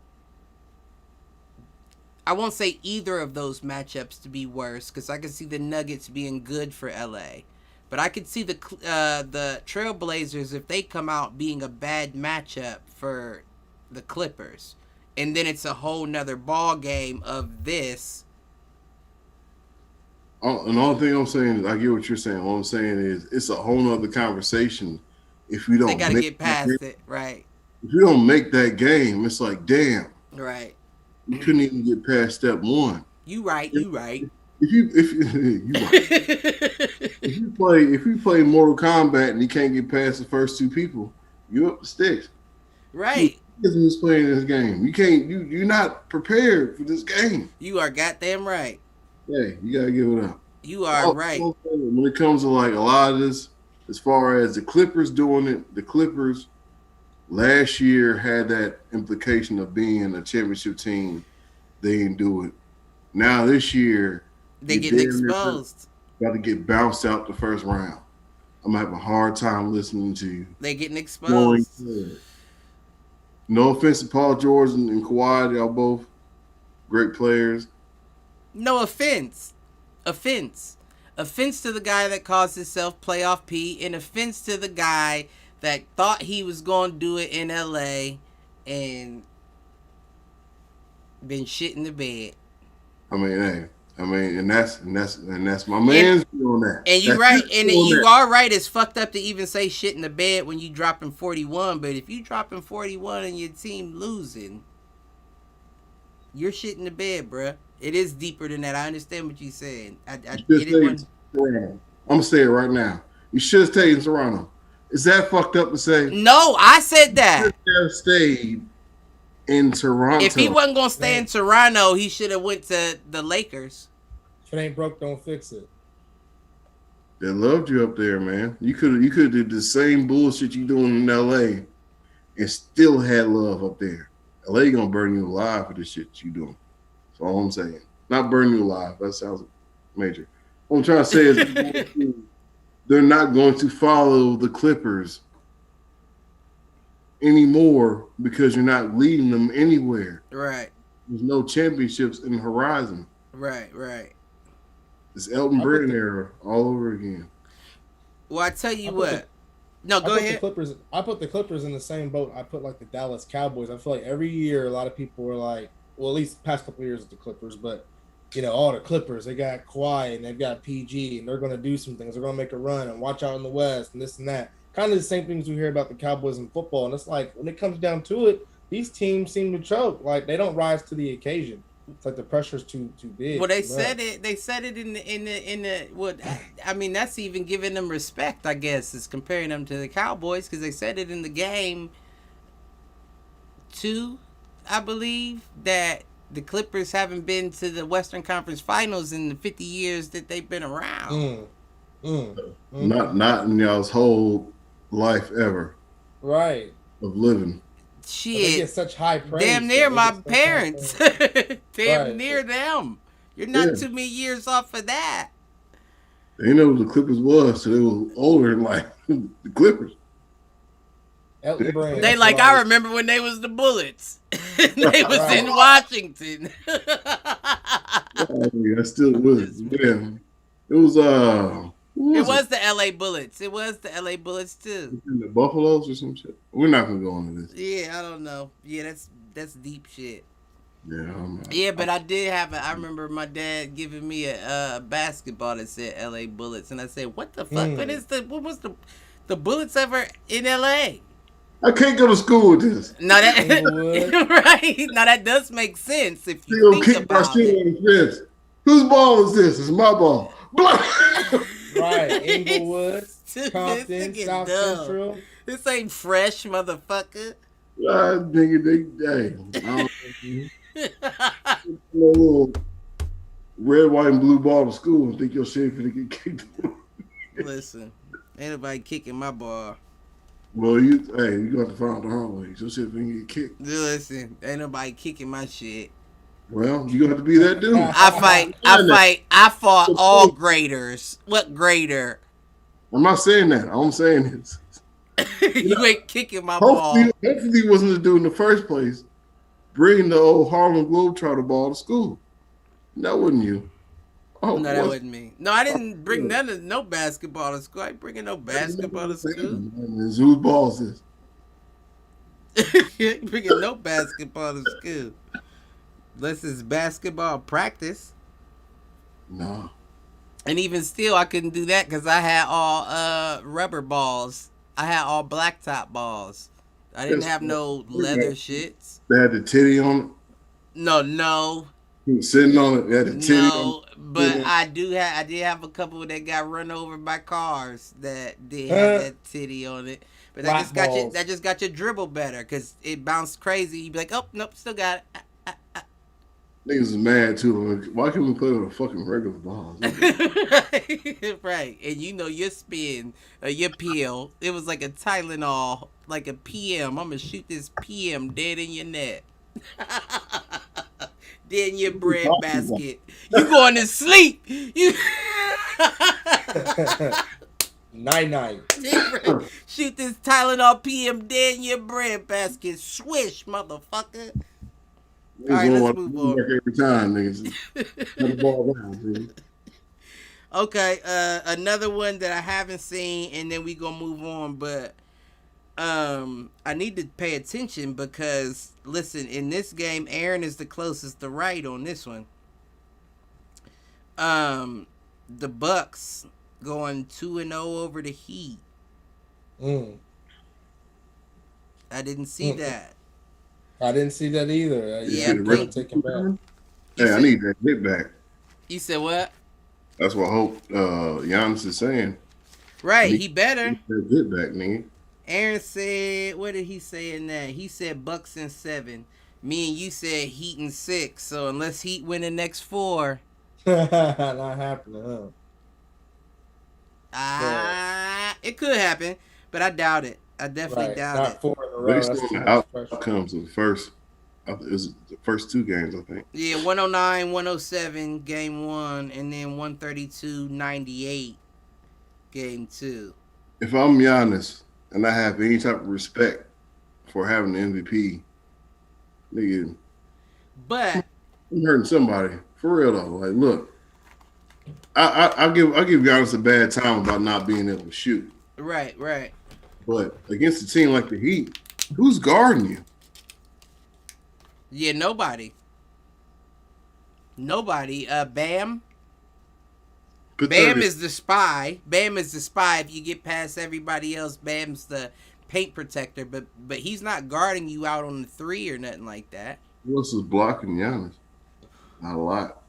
I won't say either of those matchups to be worse because I can see the Nuggets being good for LA. But I could see the Trailblazers, if they come out, being a bad matchup for the Clippers. And then it's a whole nother ball game of this.
And the only thing I'm saying is, I get what you're saying. All I'm saying is, it's a whole nother conversation. If we
They
don't
got to
make
get past it, right?
if you don't make that game, it's like, damn,
Right.
you couldn't even get past step one.
You right.
If,
You right.
if you right. If you play Mortal Kombat and you can't get past the first two people, you up the sticks.
Right.
Who's playing this game? You can't. You're not prepared for this game.
You are goddamn right.
Hey, you gotta give it up.
You are right.
When it comes to like a lot of this, as far as the Clippers doing it, the Clippers last year had that implication of being a championship team. They didn't do it. Now this year,
They getting exposed.
Got to get bounced out the first round. I'm gonna have a hard time listening to you.
They getting exposed.
No offense to Paul George and Kawhi, y'all both great players.
No offense. Offense to the guy that calls himself Playoff P, and offense to the guy that thought he was going to do it in LA and been shit in the bed.
And that's my man's doing that.
And you're right, and you are right. It's fucked up to even say shit in the bed when you dropping 41. But if you dropping 41 and your team losing, you're shit in the bed, bruh. It is deeper than that. I understand what you're saying. I'm
gonna say it right now. You should have stayed in Toronto. Is that fucked up to say?
No, I said that.
You should have stayed in Toronto.
If he wasn't gonna stay in Toronto, he should have went to the Lakers.
If it ain't broke, don't fix it.
They loved you up there, man. You could did the same bullshit you doing in LA and still had love up there. LA gonna burn you alive for the shit you doing. That's all I'm saying. Not burn you alive. That sounds major. What I'm trying to say is they're not going to follow the Clippers anymore because you're not leading them anywhere.
Right.
There's no championships in the horizon.
Right.
It's Elton Brand era all over again.
Well, I tell you what. Go ahead.
I put the Clippers in the same boat. I put like the Dallas Cowboys. I feel like every year a lot of people were like, well, at least the past couple of years with the Clippers, but all the Clippers, they got Kawhi and they've got PG and they're going to do some things. They're going to make a run and watch out in the West and this and that. Kind of the same things we hear about the Cowboys in football. And it's like, when it comes down to it, these teams seem to choke. Like, they don't rise to the occasion. It's like the pressure's too big.
Well, they said it. They said it in the. What I mean, that's even giving them respect. I guess is comparing them to the Cowboys because they said it in the game. 2, I believe that the Clippers haven't been to the Western Conference Finals in the 50 years that they've been around.
Not in y'all's whole life ever.
Right.
Of living.
Shit. They get such high praise.
Damn near my parents. Damn near them. You're not too many years off of that.
They know who the Clippers was, so they were older than like the Clippers.
They like, I remember when they was the Bullets. They was in Washington.
I still was. Yeah. It was
it was the LA Bullets. It was the LA Bullets too.
The Buffaloes or some shit. We're not gonna go into this.
Yeah, I don't know. Yeah, that's deep shit.
Yeah,
but I did have I remember my dad giving me a basketball that said LA Bullets, and I said, "What the fuck? What was the Bullets ever in LA?"
I can't go to school with this.
No, that right. Now that does make sense if you think about it.
Whose ball is this? It's my ball.
Right, Inglewood, Compton, South Central.
This ain't fresh, motherfucker.
Little red, white, and blue ball to school and think your shit finna get kicked.
Listen, ain't nobody kicking my ball.
Well, you got to find the hard way. Your shit finna get kicked.
Listen, ain't nobody kicking my shit.
Well, you gonna have to be that dude.
I fought all graders. What grader?
I'm not saying that. I'm saying this.
You ain't kicking my ball.
Hopefully, he wasn't the dude in the first place. Bring the old Harlem Globetrotter ball to school. That wasn't you.
Oh, no, that wasn't me. No, I didn't bring no basketball to school. I ain't bringing no basketball to school.
Whose ball is
this? You ain't bringing no basketball to school. Unless it's basketball practice.
No.
And even still, I couldn't do that because I had all rubber balls. I had all blacktop balls. I didn't
Guess
have
what?
no leather shits.
They had the titty on
No, no,
it. He was sitting on it. They had the titty on
no. But
it.
I did have a couple that got run over by cars that did have
Huh?
that titty on it. But
Black balls.
that just got your dribble better because it bounced crazy. You'd be like, oh nope, still got
Niggas is mad too. Like, why can't we play with a fucking regular ball?
it. Right, and you know your spin, your peel. It was like a Tylenol, like a PM. I'm gonna shoot this PM dead in your net. Dead in your bread basket. You going to sleep. You
Night.
shoot this Tylenol PM dead in your bread basket. Swish, motherfucker. All right, let's move on.
Every time, niggas. Put the ball down, dude.
Okay, another one that I haven't seen, and then we gonna move on. But I need to pay attention because listen, in this game, Aaron is the closest to right on this one. The Bucks going 2-0 over the Heat. I didn't see that.
I didn't see that either.
Yeah,
taken back.
Hey, I need that hit back.
You said what?
That's what I hope Giannis is saying.
Right, he better.
That hit back, nigga.
Aaron said, what did he say in that? He said Bucks in 7. Me and you said Heat in 6. So unless Heat win the next 4,
Not happening, huh?
it could happen, but I doubt it. I definitely doubt
Not
it.
4 in a row.
Based
That's
on
too
the
much pressure.
outcomes of the first, it was the first 2 games, I think.
Yeah, 109, 107, game 1, and then 132, 98, game 2.
If I'm Giannis and I have any type of respect for having the MVP, nigga,
But
I'm hurting somebody for real though. Like, look, I give Giannis a bad time about not being able to shoot.
right.
But against a team like the Heat, who's guarding you?
Yeah, nobody. Bam.
Put
Bam
30
is the spy. Bam is the spy. If you get past everybody else, Bam's the paint protector. But he's not guarding you out on the 3 or nothing like that.
Who else is blocking Giannis? Not a lot.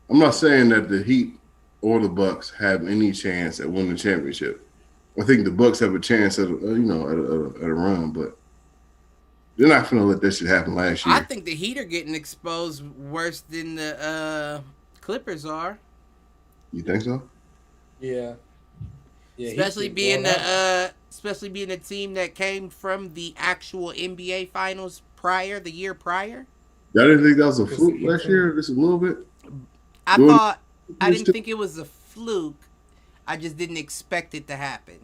I'm not saying that the Heat or the Bucks have any chance at winning the championship. I think the Bucks have a chance at a run, but they're not going to let that shit happen last year.
I think the Heat are getting exposed worse than the Clippers are.
You think so?
Yeah.
Especially being the team that came from the actual NBA Finals the year prior.
Y'all didn't think that was a fluke last year? Just a little bit?
I didn't think it was a fluke. I just didn't expect it to happen.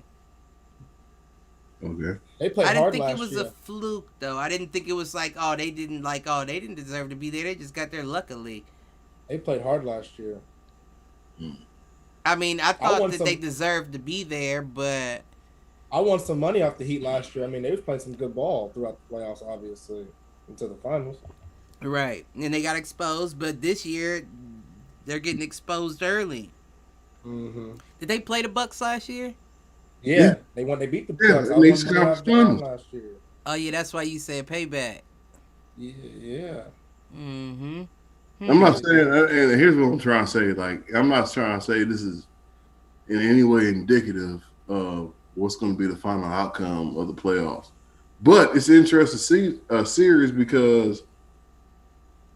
Okay.
They played
I didn't
hard
think
last
it was
year.
a fluke though. I didn't think it was like, they didn't deserve to be there. They just got there luckily.
They played hard last year.
I mean, I thought that they deserved to be there, but
I won some money off the Heat last year. I mean, they was playing some good ball throughout the playoffs, obviously, until the finals.
right. And they got exposed, but this year they're getting exposed early.
Mm-hmm.
Did they play the Bucks last year?
Yeah. They beat the Bucks.
and they scrapped them
last year.
Oh yeah, that's why you said payback.
Yeah.
Mm-hmm.
I'm not saying, and here's what I'm trying to say. Like, I'm not trying to say this is in any way indicative of what's going to be the final outcome of the playoffs. But it's interesting to see a series because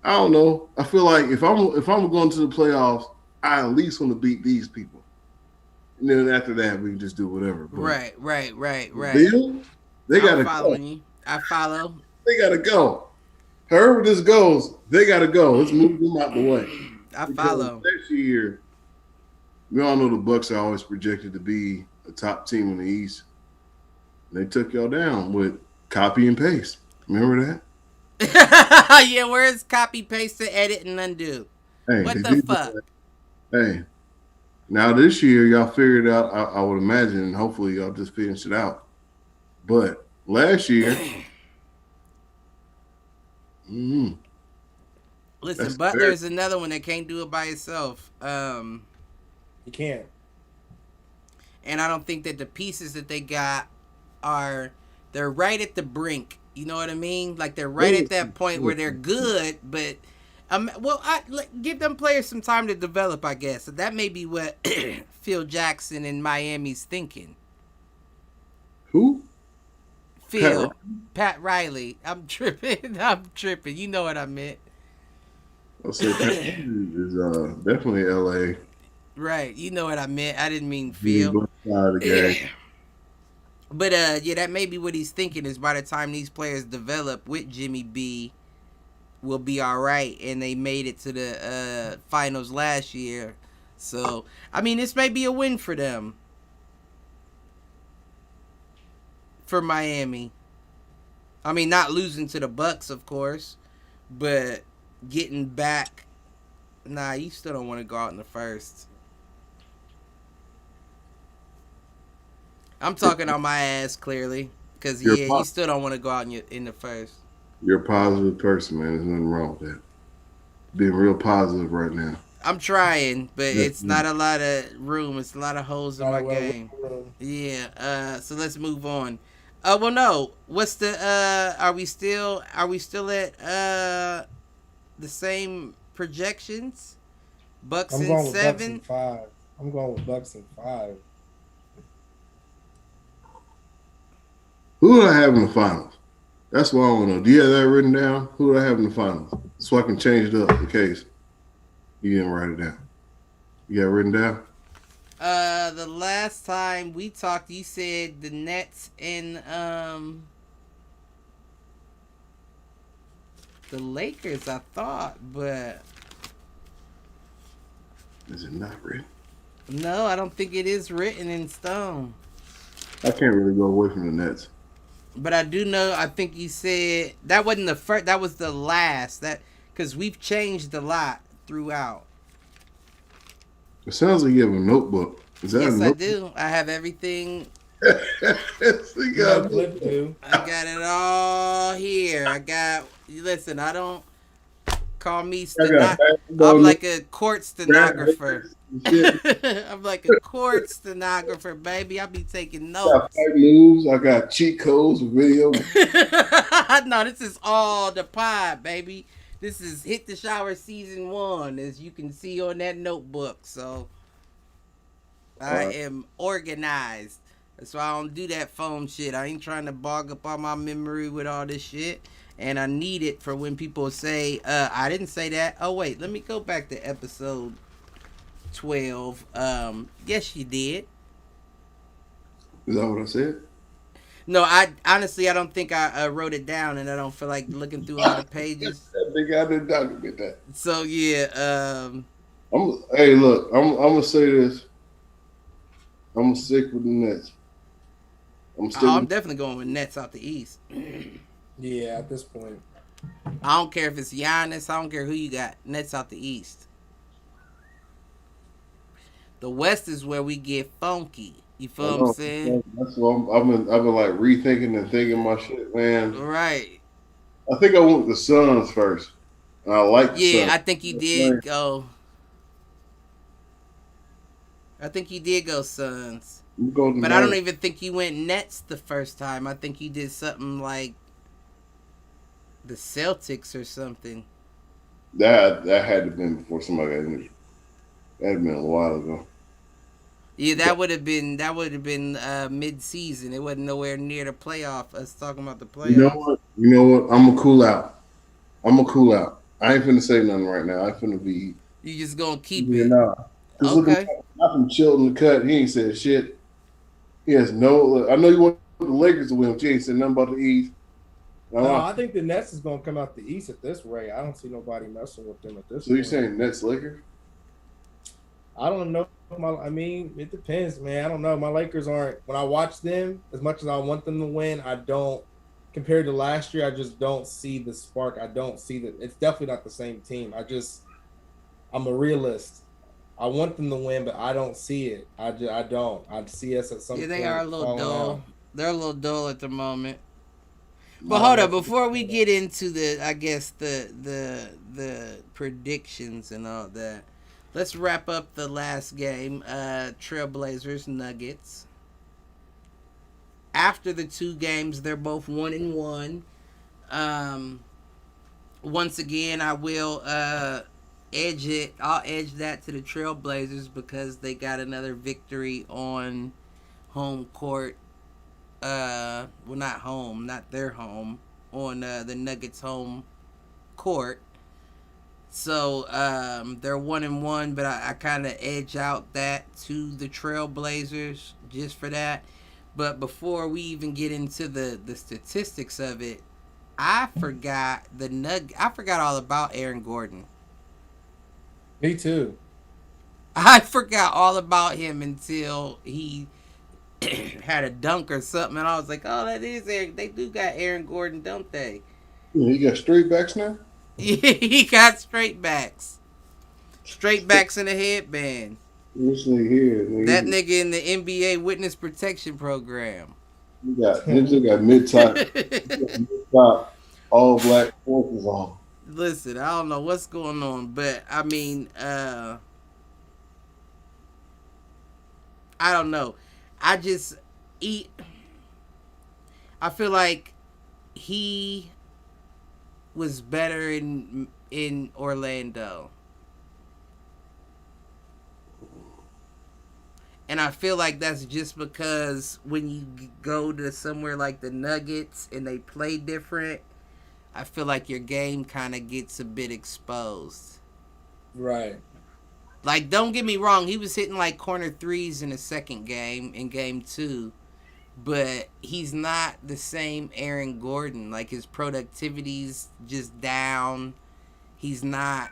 I don't know. I feel like if I'm going to the playoffs, I at least want to beat these people. And then after that, we can just do whatever. But
Right.
Bill, they got to go.
You. I follow.
They got to go. However this goes, they got to go. Let's move them out the way.
I follow.
Next year, we all know the Bucks are always projected to be a top team in the East. They took y'all down with copy and paste. Remember
that? Yeah, where's copy, paste, to edit, and undo?
Hey,
what the fuck?
Hey, now this year y'all figured it out. I would imagine, and hopefully y'all just finished it out. But last year,
listen, Butler's another one that can't do it by itself.
You can't.
And I don't think that the pieces that they got are they're right at the brink. You know what I mean? Like they're right at that point where they're good, but give them players some time to develop. I guess so that may be what Phil Jackson in Miami's thinking.
Who?
Phil, Pat Riley. I'm tripping. I'm tripping. You know what I meant.
I said Pat is definitely LA.
Right. You know what I meant. I didn't mean
Jimmy
Phil.
Butler side of the game.
But yeah, that may be what he's thinking is by the time these players develop with Jimmy B, will be all right, and they made it to the finals last year. So I mean, this may be a win for them, for Miami. I mean, not losing to the Bucks, of course, but getting back. Nah, you still don't want to go out in the first. I'm talking on my ass clearly, because yeah, you still don't want to go out in the first.
You're a positive person, man. There's nothing wrong with that. Being real positive right now.
I'm trying, but it's not a lot of room. It's a lot of holes in my game. Yeah. So let's move on. Well, no. What's the? Are we still at the same projections? Bucks
I'm
and
going with
7.
Bucks and 5. I'm going with Bucks and 5.
Who do I have in the finals? That's what I want to know. Do you have that written down? Who do I have in the finals? So I can change it up in case you didn't write it down. You got it written down?
The last time we talked, you said the Nets and the Lakers, I thought, but
Is it not written?
No, I don't think it is written in stone.
I can't really go away from the Nets.
But I do know. I think you said that wasn't the first. That was the last. That because we've changed a lot throughout.
It sounds like you have a notebook. Is that
yes,
a notebook?
I do. I have everything.
Yes,
I got it all here. Listen, I don't call me I'm like a court stenographer. I'm like a court stenographer, baby. I be taking notes.
I got fight moves. I got cheat codes, video.
No, this is all the pod, baby. This is Hit the Shower Season 1, as you can see on that notebook. So I am organized. That's why I don't do that phone shit. I ain't trying to bog up all my memory with all this shit. And I need it for when people say, I didn't say that. Oh, wait. Let me go back to episode 12. Yes, you did.
Is that what I said?
No, I don't think I wrote it down, and I don't feel like looking through all the pages.
I think I didn't document that.
So yeah,
hey, look, I'm gonna say this. I'm gonna stick with the Nets.
I'm definitely going with Nets out the East.
Yeah, at this point,
I don't care if it's Giannis. I don't care who you got. Nets out the East. The West is where we get funky. You feel what I'm saying?
That's what I've been like rethinking and thinking my shit, man.
Right.
I think I went the Suns first. And I like the Suns.
I think you did go. I think you did go Suns. But I don't even think you went Nets the first time. I think you did something like the Celtics or something.
That had to have been before somebody got injured. That had been a while ago.
Yeah, that would have been mid-season. It wasn't nowhere near the playoff. Us talking about the playoffs.
You know what? I'm gonna cool out. I ain't finna say nothing right now. I finna be.
You just gonna keep it?
Nah.
Okay.
I'm chilling in the cut. He ain't said shit. He has no. I know you want the Lakers to win, but you ain't said nothing about the East.
No, I think the Nets is gonna come out the East at this rate. I don't see nobody messing with them at this.
So you're saying Nets Lakers?
I don't know. I mean, it depends, man. I don't know. My Lakers aren't. When I watch them, as much as I want them to win, I don't. Compared to last year, I just don't see the spark. I don't see that. It's definitely not the same team. I'm a realist. I want them to win, but I don't see it. I don't. I see us at some point.
Yeah, they are a little dull. Out. They're a little dull at the moment. But hold up, before we get into the predictions and all that, let's wrap up the last game. Trailblazers Nuggets. After the two games, they're both 1-1. Um, Once again, I will edge it. I'll edge that to the Trailblazers because they got another victory on home court. Well, not home, not their home, on the Nuggets' home court. So they're 1-1, but I kind of edge out that to the Trailblazers just for that. But before we even get into the statistics of it, I forgot I forgot all about Aaron Gordon.
Me too.
I forgot all about him until he had a dunk or something, and I was like, "Oh, that is Aaron. They do got Aaron Gordon, don't they?"
Yeah, he got straight backs now.
He got straight backs in a headband.
This nigga here,
That nigga in the NBA witness protection program.
he got mid-top all black forces on.
Listen, I don't know what's going on, but I mean, I don't know. I just eat. I feel like he was better in Orlando. And I feel like that's just because when you go to somewhere like the Nuggets and they play different, I feel like your game kind of gets a bit exposed.
Right.
Like, don't get me wrong, he was hitting like corner threes in the second game, in game 2. But he's not the same Aaron Gordon. Like, his productivity's just down. He's not.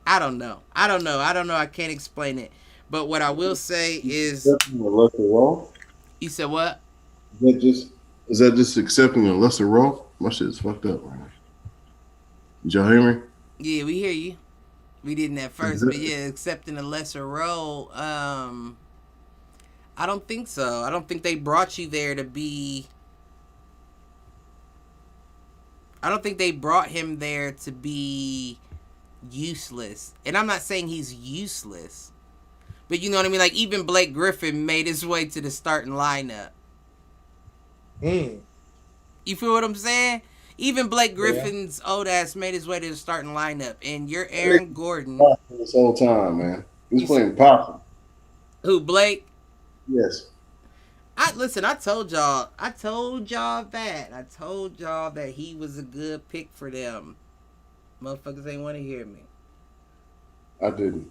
I don't know. I can't explain it. But what I will say is. You said what?
Is that just accepting a lesser role? My shit's fucked up right now. Did y'all hear me?
Yeah, we hear you. We didn't at first, but yeah, accepting a lesser role. I don't think so. I don't think they brought you there to be. I don't think they brought him there to be useless. And I'm not saying he's useless. But you know what I mean? Like, even Blake Griffin made his way to the starting lineup. You feel what I'm saying? Even Blake Griffin's old ass made his way to the starting lineup. And you're Aaron Gordon.
This whole time, man. He's playing possum.
Who, Blake?
Yes.
Listen, I told y'all that. I told y'all that he was a good pick for them. Motherfuckers ain't want to hear me.
I didn't.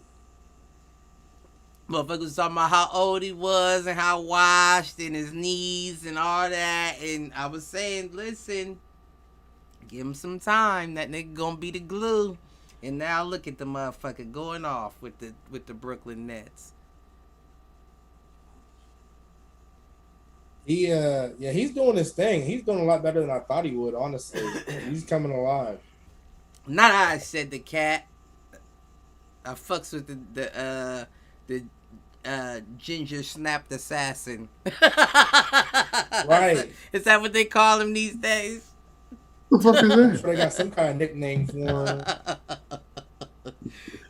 Motherfuckers was talking about how old he was and how washed and his knees and all that. And I was saying, listen, give him some time. That nigga gonna be the glue. And now look at the motherfucker going off with the Brooklyn Nets.
He's doing his thing. He's doing a lot better than I thought he would, honestly. He's coming alive.
Not how I said the cat. I fucks with the ginger snapped assassin.
Right.
Is that what they call him these days?
What the fuck is that?
So they got some kind of nickname for him.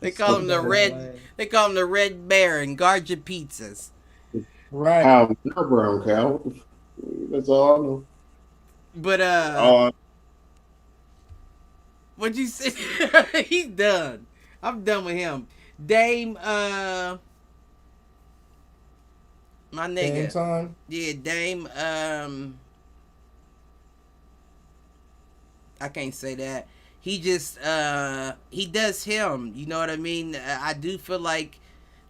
They call him the red. They call him the Red Baron. Guard your pizzas.
Right.
Brown cow. That's all I know.
But what'd you say? He's done. I'm done with him. Dame, my nigga.
Dame time?
Yeah, Dame, I can't say that. He just, he does him. You know what I mean? I do feel like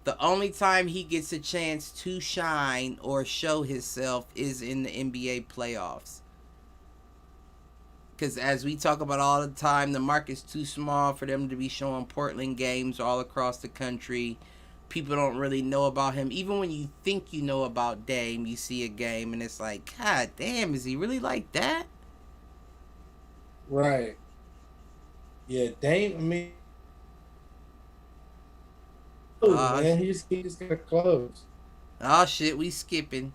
the only time he gets a chance to shine or show himself is in the NBA playoffs. Because as we talk about all the time, the market's too small for them to be showing Portland games all across the country. People don't really know about him. Even when you think you know about Dame, you see a game and it's like, God damn, is he really like that?
Right. Yeah, Dame, I mean, man, he just got close.
Oh, shit, we skipping.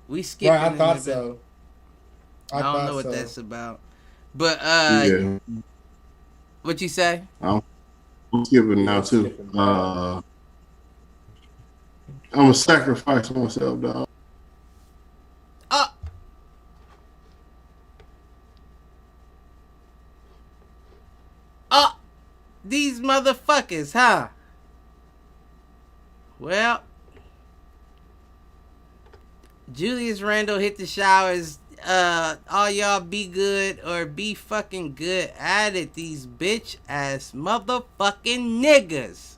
Right, I thought so.
I don't know what that's about. But, what you say?
I I'm skipping now too. I'm gonna sacrifice myself, dog.
These motherfuckers, huh? Well, Julius Randle hit the showers. All y'all be good or be fucking good at it. These bitch ass motherfucking niggas.